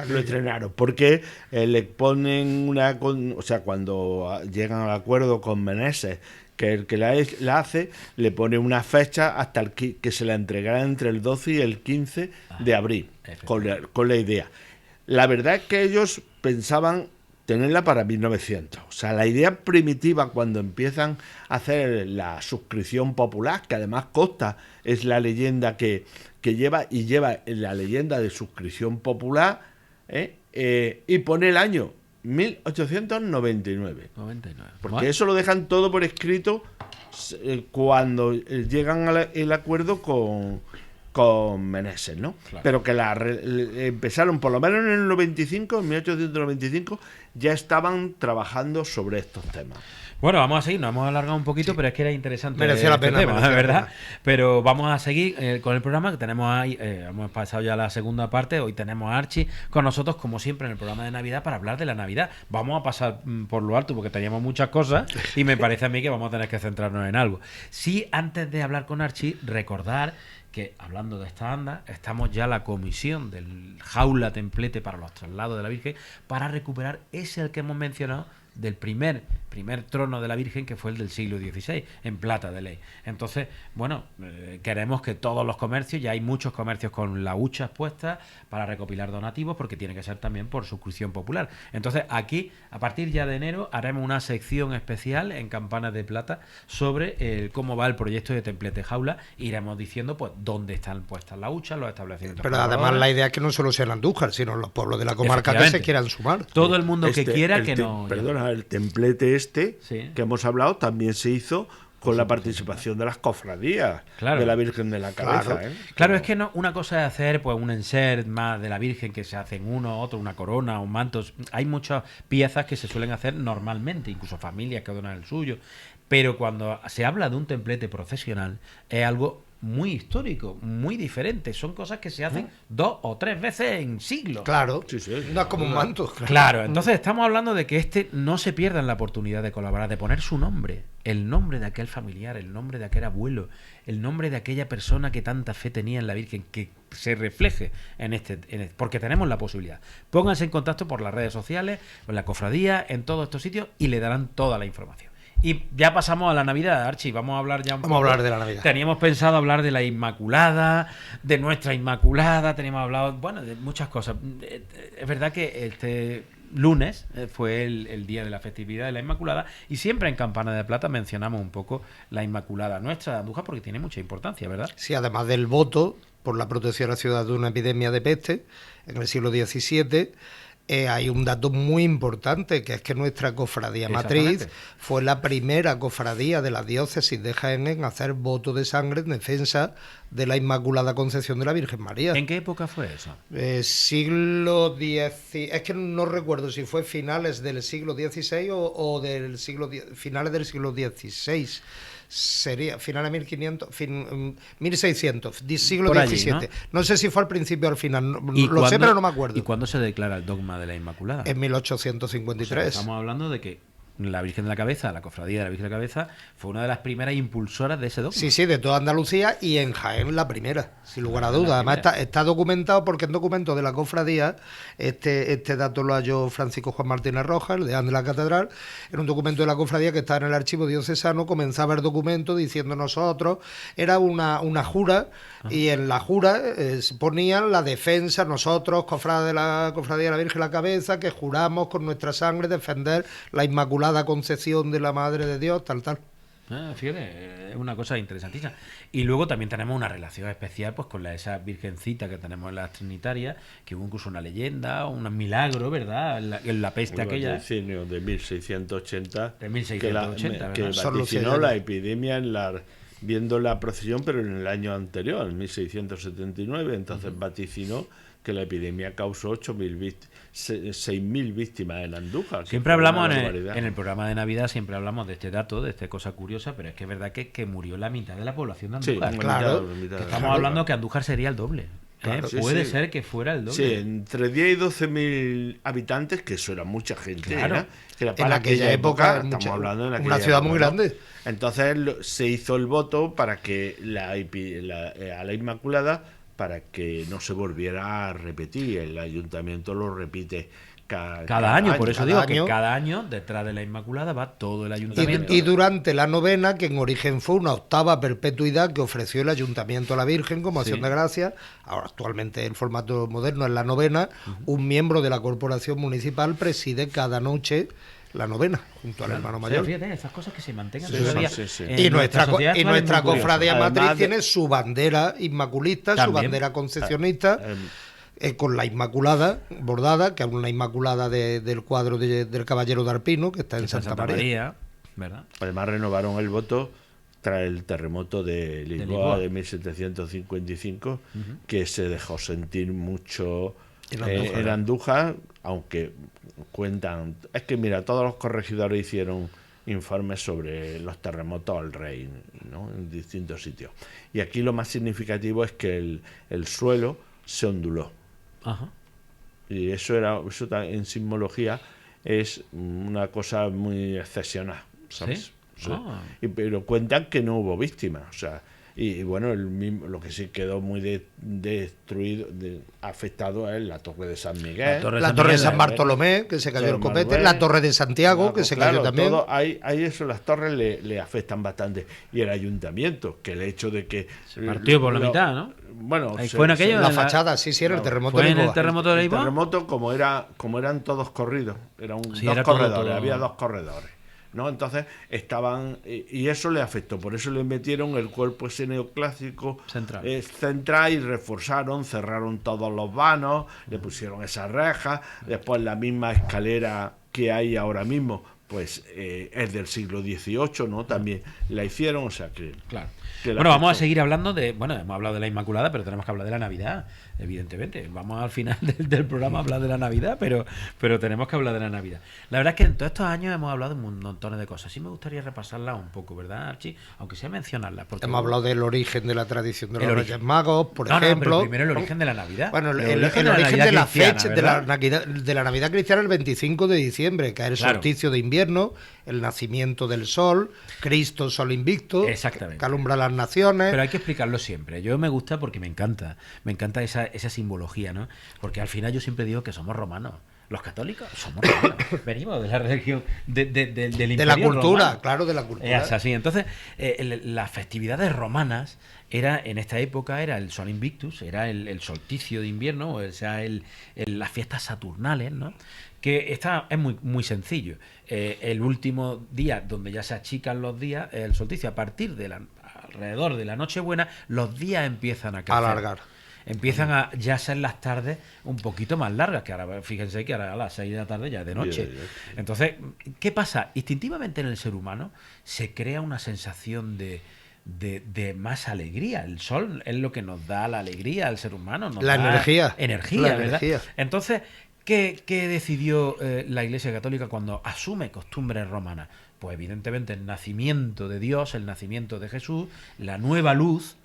lo estrenaron, porque le ponen o sea, cuando llegan al acuerdo con Meneses, que el que la hace, le pone una fecha hasta que se la entregará entre el 12 y el 15 de abril, con la idea. La verdad es que ellos pensaban tenerla para 1900. O sea, la idea primitiva, cuando empiezan a hacer la suscripción popular, que además Costa es la leyenda que lleva la leyenda de suscripción popular, y pone el año 1899. Porque ¿Vale? Eso lo dejan todo por escrito cuando llegan al acuerdo con Meneses, ¿no? Claro. Pero que empezaron, por lo menos en el 1895, ya estaban trabajando sobre estos temas. Bueno, vamos a seguir, nos hemos alargado un poquito, pero es que era interesante. Merecía la pena, tema, ¿verdad? Pero vamos a seguir con el programa, que tenemos ahí, hemos pasado ya la segunda parte, hoy tenemos a Archi con nosotros, como siempre, en el programa de Navidad, para hablar de la Navidad. Vamos a pasar por lo alto, porque teníamos muchas cosas, y me parece a mí que vamos a tener que centrarnos en algo. Sí, antes de hablar con Archi, recordar que, hablando de esta anda, estamos ya la comisión del Jaula Templete para los traslados de la Virgen, para recuperar ese al que hemos mencionado, del primer trono de la Virgen, que fue el del siglo XVI, en plata de ley. Entonces, bueno, queremos que todos los comercios, ya hay muchos comercios con la hucha expuesta para recopilar donativos, porque tiene que ser también por suscripción popular. Entonces, aquí, a partir ya de enero, haremos una sección especial en Campanas de Plata sobre cómo va el proyecto de Templete Jaula. Iremos diciendo, pues, dónde están puestas las huchas, los establecimientos. Pero además la idea es que no solo sea en Andújar, sino los pueblos de la comarca que se quieran sumar. Todo el mundo que quiera que no... Perdona, el templete sí, que hemos hablado también se hizo con la participación de las cofradías, claro, de la Virgen de la Cabeza. Claro, es que no, una cosa es hacer pues un enser más de la Virgen, que se hacen uno, otro, una corona, un manto. Hay muchas piezas que se suelen hacer normalmente, incluso familias que donan el suyo. Pero cuando se habla de un templete procesional, es algo muy histórico, muy diferente. Son cosas que se hacen 2 o 3 veces en siglos. Claro, sí. No es como un manto. Claro, entonces estamos hablando de que no se pierdan la oportunidad de colaborar, de poner su nombre, el nombre de aquel familiar, el nombre de aquel abuelo, el nombre de aquella persona que tanta fe tenía en la Virgen, que se refleje en este, porque tenemos la posibilidad. Pónganse en contacto por las redes sociales, por la cofradía, en todos estos sitios, y le darán toda la información. Y ya pasamos a la Navidad, Archi. Vamos a hablar ya un poco. Vamos a hablar de la Navidad. Teníamos pensado hablar de la Inmaculada, de nuestra Inmaculada. Teníamos hablado, bueno, de muchas cosas. Es verdad que este lunes fue el día de la festividad de la Inmaculada, y siempre en Campana de Plata mencionamos un poco la Inmaculada nuestra de Andújar, porque tiene mucha importancia, ¿verdad? Sí, además del voto por la protección a la ciudad de una epidemia de peste en el siglo XVII. Hay un dato muy importante, que es que nuestra cofradía matriz fue la primera cofradía de la diócesis de Jaén en hacer voto de sangre en defensa de la Inmaculada Concepción de la Virgen María. ¿En qué época fue eso? Siglo X. Es que no recuerdo si fue finales del siglo XVI o del finales del siglo XVI. Sería finales de 1600, siglo XVII. ¿no? Sé si fue al principio o al final, lo sé, pero no me acuerdo. ¿Y cuándo se declara el dogma de la Inmaculada? En 1853. O sea, estamos hablando de que la Virgen de la Cabeza, la cofradía de la Virgen de la Cabeza, fue una de las primeras impulsoras de ese dogma. Sí, de toda Andalucía, y en Jaén la primera, sin lugar a dudas. Además está documentado, porque en documento de la cofradía, este dato lo halló Francisco Juan Martínez Rojas, el deán de la catedral, en un documento de la cofradía que está en el archivo diocesano. Comenzaba el documento diciendo nosotros, era una jura, y en la jura ponían la defensa, nosotros, cofrades de la cofradía de la Virgen de la Cabeza, que juramos con nuestra sangre defender la Inmaculada Concepción de la Madre de Dios, tal. Fíjate, es una cosa interesantísima. Y luego también tenemos una relación especial pues con esa virgencita que tenemos en las Trinitarias, que hubo incluso una leyenda, un milagro, ¿verdad? En la peste aquella. De 1680. De 1680, que vaticinó la epidemia viendo la procesión, pero en el año anterior, en 1679. Entonces vaticinó que la epidemia causó 6.000 víctimas en Andújar. Siempre hablamos en el programa de Navidad, siempre hablamos de este dato, de esta cosa curiosa, pero es que es verdad que murió la mitad de la población de Andújar. Sí, claro. Estamos hablando que Andújar sería el doble. Claro, puede ser que fuera el doble. Sí, entre 10 y 12.000 habitantes, que eso era mucha gente. Claro. Que para en aquella época estamos hablando de una ciudad muy grande. Entonces se hizo el voto para que a la Inmaculada, para que no se volviera a repetir. El ayuntamiento lo repite cada año. Por eso digo que cada año detrás de la Inmaculada va todo el ayuntamiento. Y durante la novena, que en origen fue una octava perpetuidad que ofreció el ayuntamiento a la Virgen como acción de gracias, ahora actualmente el formato moderno es la novena, un miembro de la corporación municipal preside cada noche la novena junto al hermano mayor. Fíjate, esas cosas que se mantengan todavía. Y nuestra cofradía matriz tiene su bandera inmaculista, su bandera concesionista, con la Inmaculada bordada, que es una Inmaculada del cuadro del Caballero de Arpino, que está en Santa María. ¿Verdad? Además renovaron el voto tras el terremoto de Lisboa de 1755, que se dejó sentir mucho en Andújar, aunque cuentan, es que mira, todos los corregidores hicieron informes sobre los terremotos al rey, ¿no? En distintos sitios. Y aquí lo más significativo es que el suelo se onduló. Ajá. Y eso en sismología es una cosa muy excepcional, ¿sabes? ¿Sí? Pero cuentan que no hubo víctimas, o sea. Y bueno, lo que sí quedó muy destruido, afectado es la Torre de San Miguel. La Torre de San Bartolomé, que se cayó el copete. La Torre de Santiago, que se cayó también. Ahí eso, las torres le afectan bastante. Y el ayuntamiento, que el hecho de que... Se partió por la mitad, ¿no? Bueno, fue en aquello la fachada, era el terremoto de Lisboa. ¿Fue en el terremoto de Lisboa? El terremoto, como eran todos corridos, eran dos corredores, había dos corredores, ¿no? Entonces estaban, y eso le afectó, por eso le metieron el cuerpo ese neoclásico central y reforzaron, cerraron todos los vanos, le pusieron esas rejas, después la misma escalera que hay ahora mismo, pues es del siglo XVIII, ¿no? También la hicieron, o sea que... Claro. Bueno, vamos a seguir hablando hemos hablado de la Inmaculada, pero tenemos que hablar de la Navidad, evidentemente. Vamos al final del programa a hablar de la Navidad, pero tenemos que hablar de la Navidad. La verdad es que en todos estos años hemos hablado de un montón de cosas. Sí me gustaría repasarlas un poco, ¿verdad, Archie? Aunque sea mencionarlas. Hemos hablado del origen de la tradición de los Reyes Magos, por ejemplo. Pero primero el origen de la Navidad. Bueno, el origen de la fecha de la Navidad cristiana, el 25 de diciembre, que es el solsticio de invierno, el nacimiento del sol, Cristo, sol invicto, exactamente, que alumbra las naciones. Pero hay que explicarlo siempre. Yo me gusta porque me encanta esa simbología, ¿no? Porque al final yo siempre digo que somos romanos. Los católicos somos romanos. Venimos de la religión del imperio de la cultura, romano. Claro, de la cultura. Es así. Entonces, las festividades romanas en esta época era el Sol Invictus, era el solsticio de invierno, o sea, las fiestas saturnales, ¿no? Que es muy, muy sencillo. El último día, donde ya se achican los días, el solsticio, a partir de alrededor de la Nochebuena, los días empiezan a crecer. Alargar. Empiezan a ya ser las tardes un poquito más largas, que ahora, fíjense que ahora a las 6 de la tarde ya es de noche. Entonces, ¿qué pasa? Instintivamente en el ser humano se crea una sensación de más alegría. El sol es lo que nos da la alegría al ser humano. Nos da energía, ¿verdad? Energía. Entonces, ¿qué decidió la Iglesia Católica cuando asume costumbres romanas? Pues evidentemente el nacimiento de Dios, el nacimiento de Jesús, la nueva luz,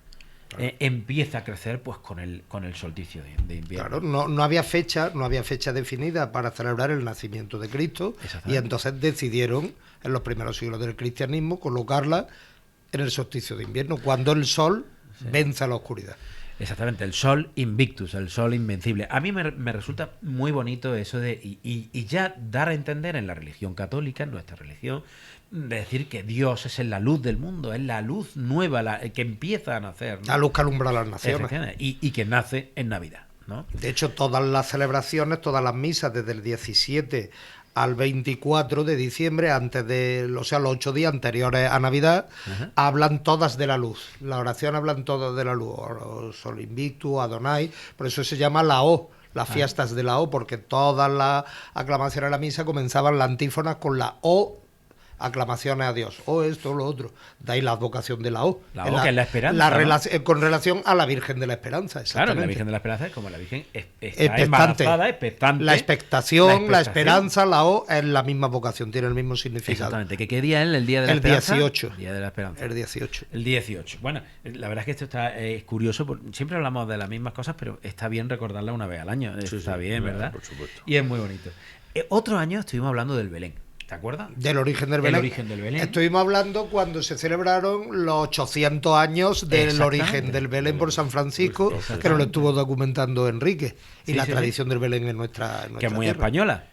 empieza a crecer pues con el solsticio de invierno. Claro, no había fecha definida para celebrar el nacimiento de Cristo, y entonces decidieron en los primeros siglos del cristianismo colocarla en el solsticio de invierno, cuando el sol vence a la oscuridad. Exactamente, el sol invictus, el sol invencible. A mí me resulta muy bonito eso y ya dar a entender en la religión católica, en nuestra religión, de decir que Dios es la luz del mundo, es la luz nueva, que empieza a nacer, ¿no? La luz que alumbra las naciones. Y que nace en Navidad, ¿no? De hecho, todas las celebraciones, todas las misas, desde el 17 al 24 de diciembre, antes de, o sea, los 8 días anteriores a Navidad, hablan todas de la luz. La oración hablan todas de la luz. Sol Invictus, Adonai, por eso se llama la O, las fiestas de la O, porque todas las aclamaciones a la misa comenzaban las antífonas con la O, aclamaciones a Dios, o esto o lo otro. De ahí la advocación de la O. La O, que es la esperanza. Con relación a la Virgen de la Esperanza, Claro, la Virgen de la Esperanza es como la Virgen está embarazada, expectante. La expectación, la esperanza, la O es la misma vocación, tiene el mismo significado. Exactamente. ¿Qué día es el día de la Esperanza? 18. El día de la Esperanza. El 18. El 18. Bueno, la verdad es que esto está curioso, porque siempre hablamos de las mismas cosas, pero está bien recordarla una vez al año. Está bien, ¿verdad? Por supuesto. Y es muy bonito. Otro año estuvimos hablando del Belén. ¿Te acuerdas? Del origen del Belén. El origen del Belén. Estuvimos hablando cuando se celebraron los 800 años del origen del Belén por San Francisco, que nos lo estuvo documentando Enrique, y la tradición del Belén en nuestra que es muy tierra. Española.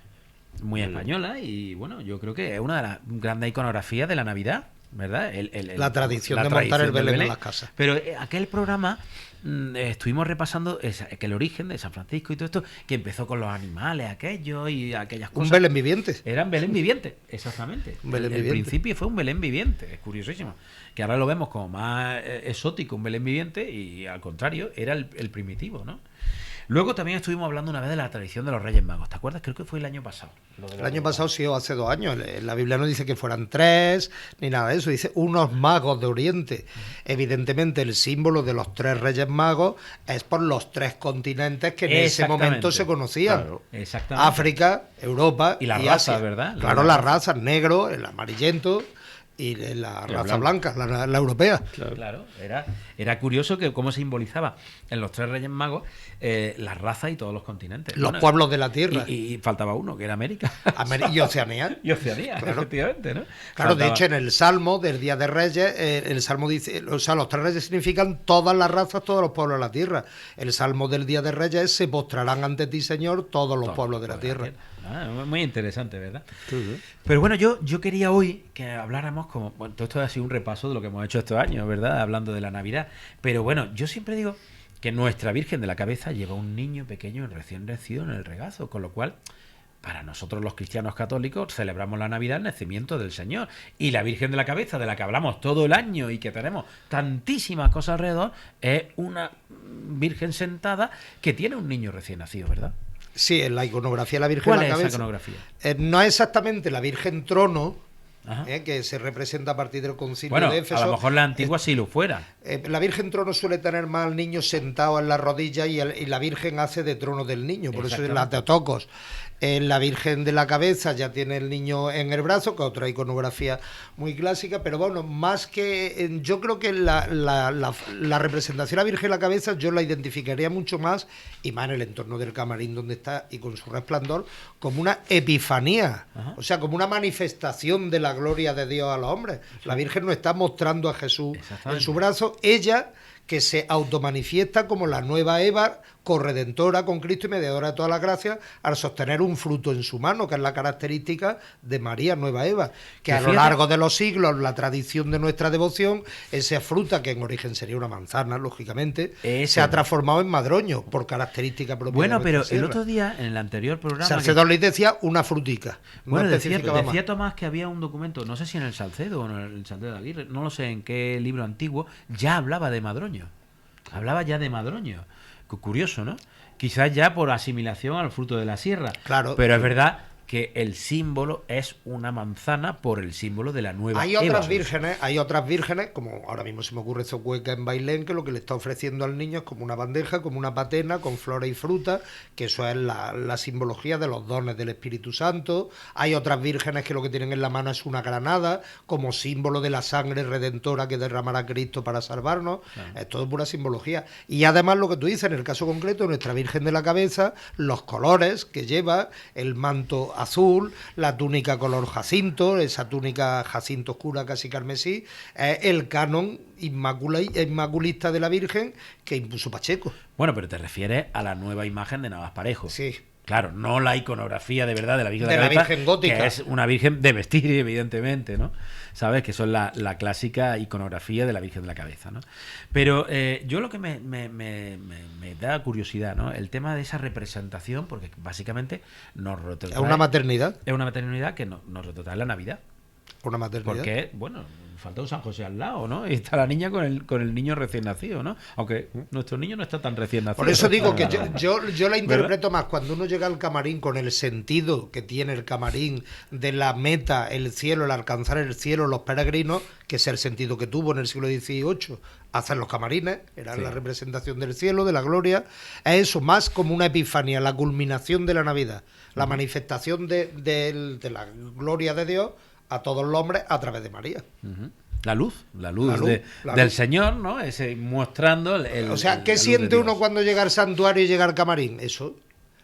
Muy española, y bueno, yo creo que es una de las grandes iconografías de la Navidad, ¿verdad? La tradición de montar el Belén en las casas. Pero aquel programa estuvimos repasando que el origen de San Francisco y todo esto, que empezó con los animales aquellos y aquellas cosas. Un Belén viviente. Eran Belén viviente, exactamente. El principio fue un Belén viviente, es curiosísimo. Que ahora lo vemos como más exótico, un Belén viviente, y al contrario, era el primitivo, ¿no? Luego también estuvimos hablando una vez de la tradición de los Reyes Magos. ¿Te acuerdas? Creo que fue el año pasado. El año pasado sí, o hace 2 años. La Biblia no dice que fueran 3, ni nada de eso. Dice unos magos de Oriente. Evidentemente, el símbolo de los 3 Reyes Magos es por los 3 continentes que en ese momento se conocían. Claro. Exactamente. África, Europa y las Asia. razas, ¿verdad? Claro, las razas, negro, el amarillento y la raza blanca, la europea. Claro, era curioso que cómo se simbolizaba en los 3 Reyes Magos las razas y todos los continentes. Los pueblos de la tierra. Y faltaba uno, que era América. Y Oceanía. Y Oceanía, claro. Efectivamente, ¿no? Claro, de hecho, en el Salmo del Día de Reyes, el Salmo dice, o sea, los 3 Reyes significan todas las razas, todos los pueblos de la tierra. El Salmo del Día de Reyes, se postrarán ante ti, Señor, todos los pueblos de la tierra. Muy interesante, ¿verdad? Pero bueno, yo quería hoy que habláramos como... Bueno, todo esto ha sido un repaso de lo que hemos hecho estos años, ¿verdad? Hablando de la Navidad. Pero bueno, yo siempre digo que nuestra Virgen de la Cabeza lleva un niño pequeño recién nacido en el regazo, con lo cual, para nosotros los cristianos católicos, celebramos la Navidad, el nacimiento del Señor. Y la Virgen de la Cabeza, de la que hablamos todo el año y que tenemos tantísimas cosas alrededor, es una Virgen sentada que tiene un niño recién nacido, ¿verdad? Sí, en la iconografía de la Virgen de la Cabeza. ¿Cuál es esa iconografía? No es exactamente la Virgen Trono, que se representa a partir del Concilio de Éfeso. A lo mejor la antigua sí lo fuera. La Virgen Trono suele tener más al niño sentado en la rodilla y la Virgen hace de trono del niño, por eso es la Teotocos. La Virgen de la Cabeza ya tiene el niño en el brazo, que es otra iconografía muy clásica, pero bueno, más que... yo creo que la representación de la Virgen de la Cabeza yo la identificaría mucho más, y más en el entorno del camarín donde está y con su resplandor, como una epifanía, o sea, como una manifestación de la gloria de Dios a los hombres. La Virgen nos está mostrando a Jesús en su brazo, ella que se automanifiesta como la nueva Eva, corredentora con Cristo y mediadora de todas las gracias, al sostener un fruto en su mano, que es la característica de María, nueva Eva, que a lo largo de los siglos, la tradición de nuestra devoción, esa fruta, que en origen sería una manzana, lógicamente, se ha transformado en madroño, por característica propia. Bueno, pero el otro día, en el anterior programa... Salcedo le decía una frutica. Bueno, decía Tomás que había un documento, no sé si en el Salcedo o en el Salcedo de Aguirre, no lo sé en qué libro antiguo, ya hablaba de madroño. Hablaba ya de madroño. Curioso, ¿no? Quizás ya por asimilación al fruto de la sierra. Claro. Pero es verdad que el símbolo es una manzana por el símbolo de la nueva Hay Eva. Hay otras vírgenes, como ahora mismo se me ocurre Zocueca en Bailén, que lo que le está ofreciendo al niño es como una bandeja, como una patena con flores y frutas, que eso es la simbología de los dones del Espíritu Santo. Hay otras vírgenes que lo que tienen en la mano es una granada, como símbolo de la sangre redentora que derramará Cristo para salvarnos. Es todo pura simbología. Y además lo que tú dices, en el caso concreto, nuestra Virgen de la Cabeza, los colores que lleva, el manto azul, la túnica color jacinto, esa túnica jacinto oscura casi carmesí, el canon inmaculista de la Virgen que impuso Pacheco. Bueno, pero te refieres a la nueva imagen de Navas Parejo. Sí. Claro, no la iconografía de verdad de la Virgen de la Cabeza, Virgen gótica, que es una Virgen de vestir, evidentemente, ¿no? ¿Sabes? Que son la clásica iconografía de la Virgen de la Cabeza, ¿no? Pero yo lo que me da curiosidad, ¿no? El tema de esa representación, porque básicamente nos retrotrae... ¿Es una maternidad? Es una maternidad que nos retrotrae la Navidad. Una maternidad. Porque, bueno, falta un San José al lado, ¿no? Y está la niña con el niño recién nacido, ¿no? Aunque nuestro niño no está tan recién nacido. Por eso digo que yo la interpreto más cuando uno llega al camarín con el sentido que tiene el camarín de la meta, el cielo, el alcanzar el cielo, los peregrinos, que es el sentido que tuvo en el siglo XVIII hacer los camarines, era la representación del cielo, de la gloria. Es eso, más como una epifanía, la culminación de la Navidad, la manifestación de la gloria de Dios a todos los hombres a través de María. La luz del Señor, ¿no? Ese mostrando o sea, ¿qué siente uno cuando llega al santuario y llega al camarín? Eso,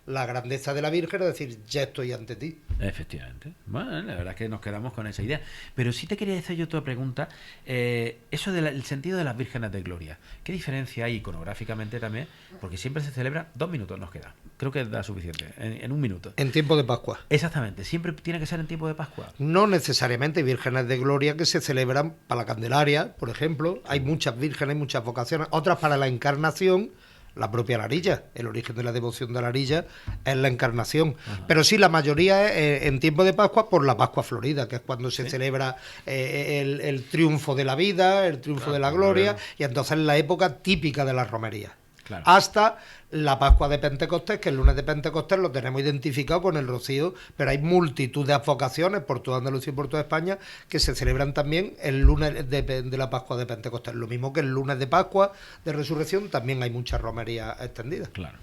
la grandeza de la Virgen, es decir, ya estoy ante ti. Efectivamente. Bueno, la verdad es que nos quedamos con esa idea. Pero sí te quería hacer yo otra pregunta. Eso del sentido de las vírgenes de gloria. ¿Qué diferencia hay iconográficamente también? Porque siempre se celebra 2 minutos, nos queda. Creo que da suficiente. En 1 minuto. En tiempo de Pascua. Exactamente. ¿Siempre tiene que ser en tiempo de Pascua? No necesariamente. Hay vírgenes de gloria que se celebran para la Candelaria, por ejemplo. Hay muchas vírgenes, muchas vocaciones. Otras para la Encarnación. La propia Larilla, el origen de la devoción de Larilla es la Encarnación. Ajá. Pero sí, la mayoría es en tiempo de Pascua por la Pascua Florida, que es cuando se celebra el triunfo de la vida, el triunfo de la gloria, y entonces es la época típica de la romería. Claro. Hasta la Pascua de Pentecostés, que el lunes de Pentecostés lo tenemos identificado con el rocío, pero hay multitud de advocaciones por toda Andalucía y por toda España que se celebran también el lunes de la Pascua de Pentecostés. Lo mismo que el lunes de Pascua de Resurrección, también hay muchas romerías extendidas. Claro.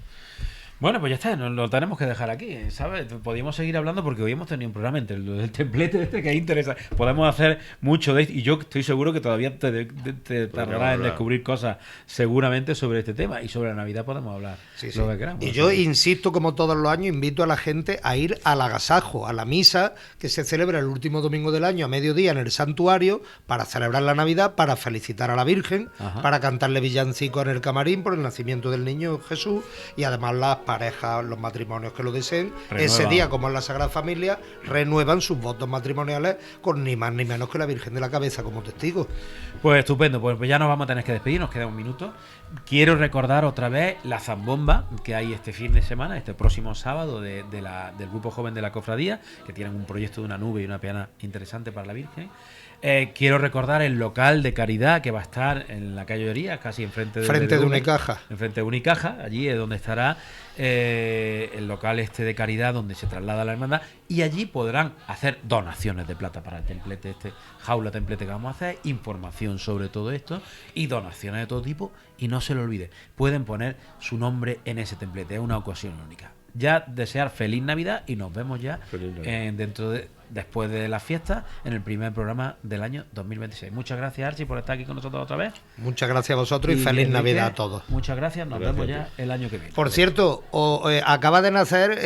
Bueno, pues ya está, nos lo tenemos que dejar aquí, ¿sabes? Podríamos seguir hablando porque hoy hemos tenido un programa entre el templete que es interesante. Podemos hacer mucho de esto y yo estoy seguro que todavía te tardarás en descubrir cosas seguramente sobre este tema y sobre la Navidad podemos hablar lo que queramos. Y yo insisto, como todos los años, invito a la gente a ir al agasajo, a la misa que se celebra el último domingo del año a mediodía en el santuario para celebrar la Navidad, para felicitar a la Virgen, para cantarle villancicos en el camarín por el nacimiento del niño Jesús y además las parejas, los matrimonios que lo deseen, ese día, como en la Sagrada Familia, renuevan sus votos matrimoniales con ni más ni menos que la Virgen de la Cabeza como testigo. Pues estupendo, pues ya nos vamos a tener que despedir, nos queda 1 minuto. Quiero recordar otra vez la zambomba que hay este fin de semana, este próximo sábado del Grupo Joven de la Cofradía, que tienen un proyecto de una nube y una peana interesante para la Virgen. Quiero recordar el local de caridad que va a estar en la calle Oría, casi enfrente de Unicaja. Enfrente de Unicaja, allí es donde estará el local de caridad donde se traslada la hermandad y allí podrán hacer donaciones de plata para el templete, jaula templete que vamos a hacer, información sobre todo esto y donaciones de todo tipo y no se lo olvide, pueden poner su nombre en ese templete, es una ocasión única. Ya desear feliz Navidad y nos vemos ya después de las fiestas en el primer programa del año 2026. Muchas gracias, Archi, por estar aquí con nosotros otra vez. Muchas gracias a vosotros y feliz Navidad a todos. Muchas gracias, nos vemos ya el año que viene. Por cierto, acaba de nacer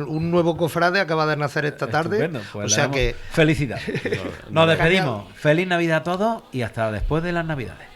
un nuevo cofrade, acaba de nacer esta tarde. Pues o sea que felicidades. Nos despedimos. Feliz Navidad a todos y hasta después de las Navidades.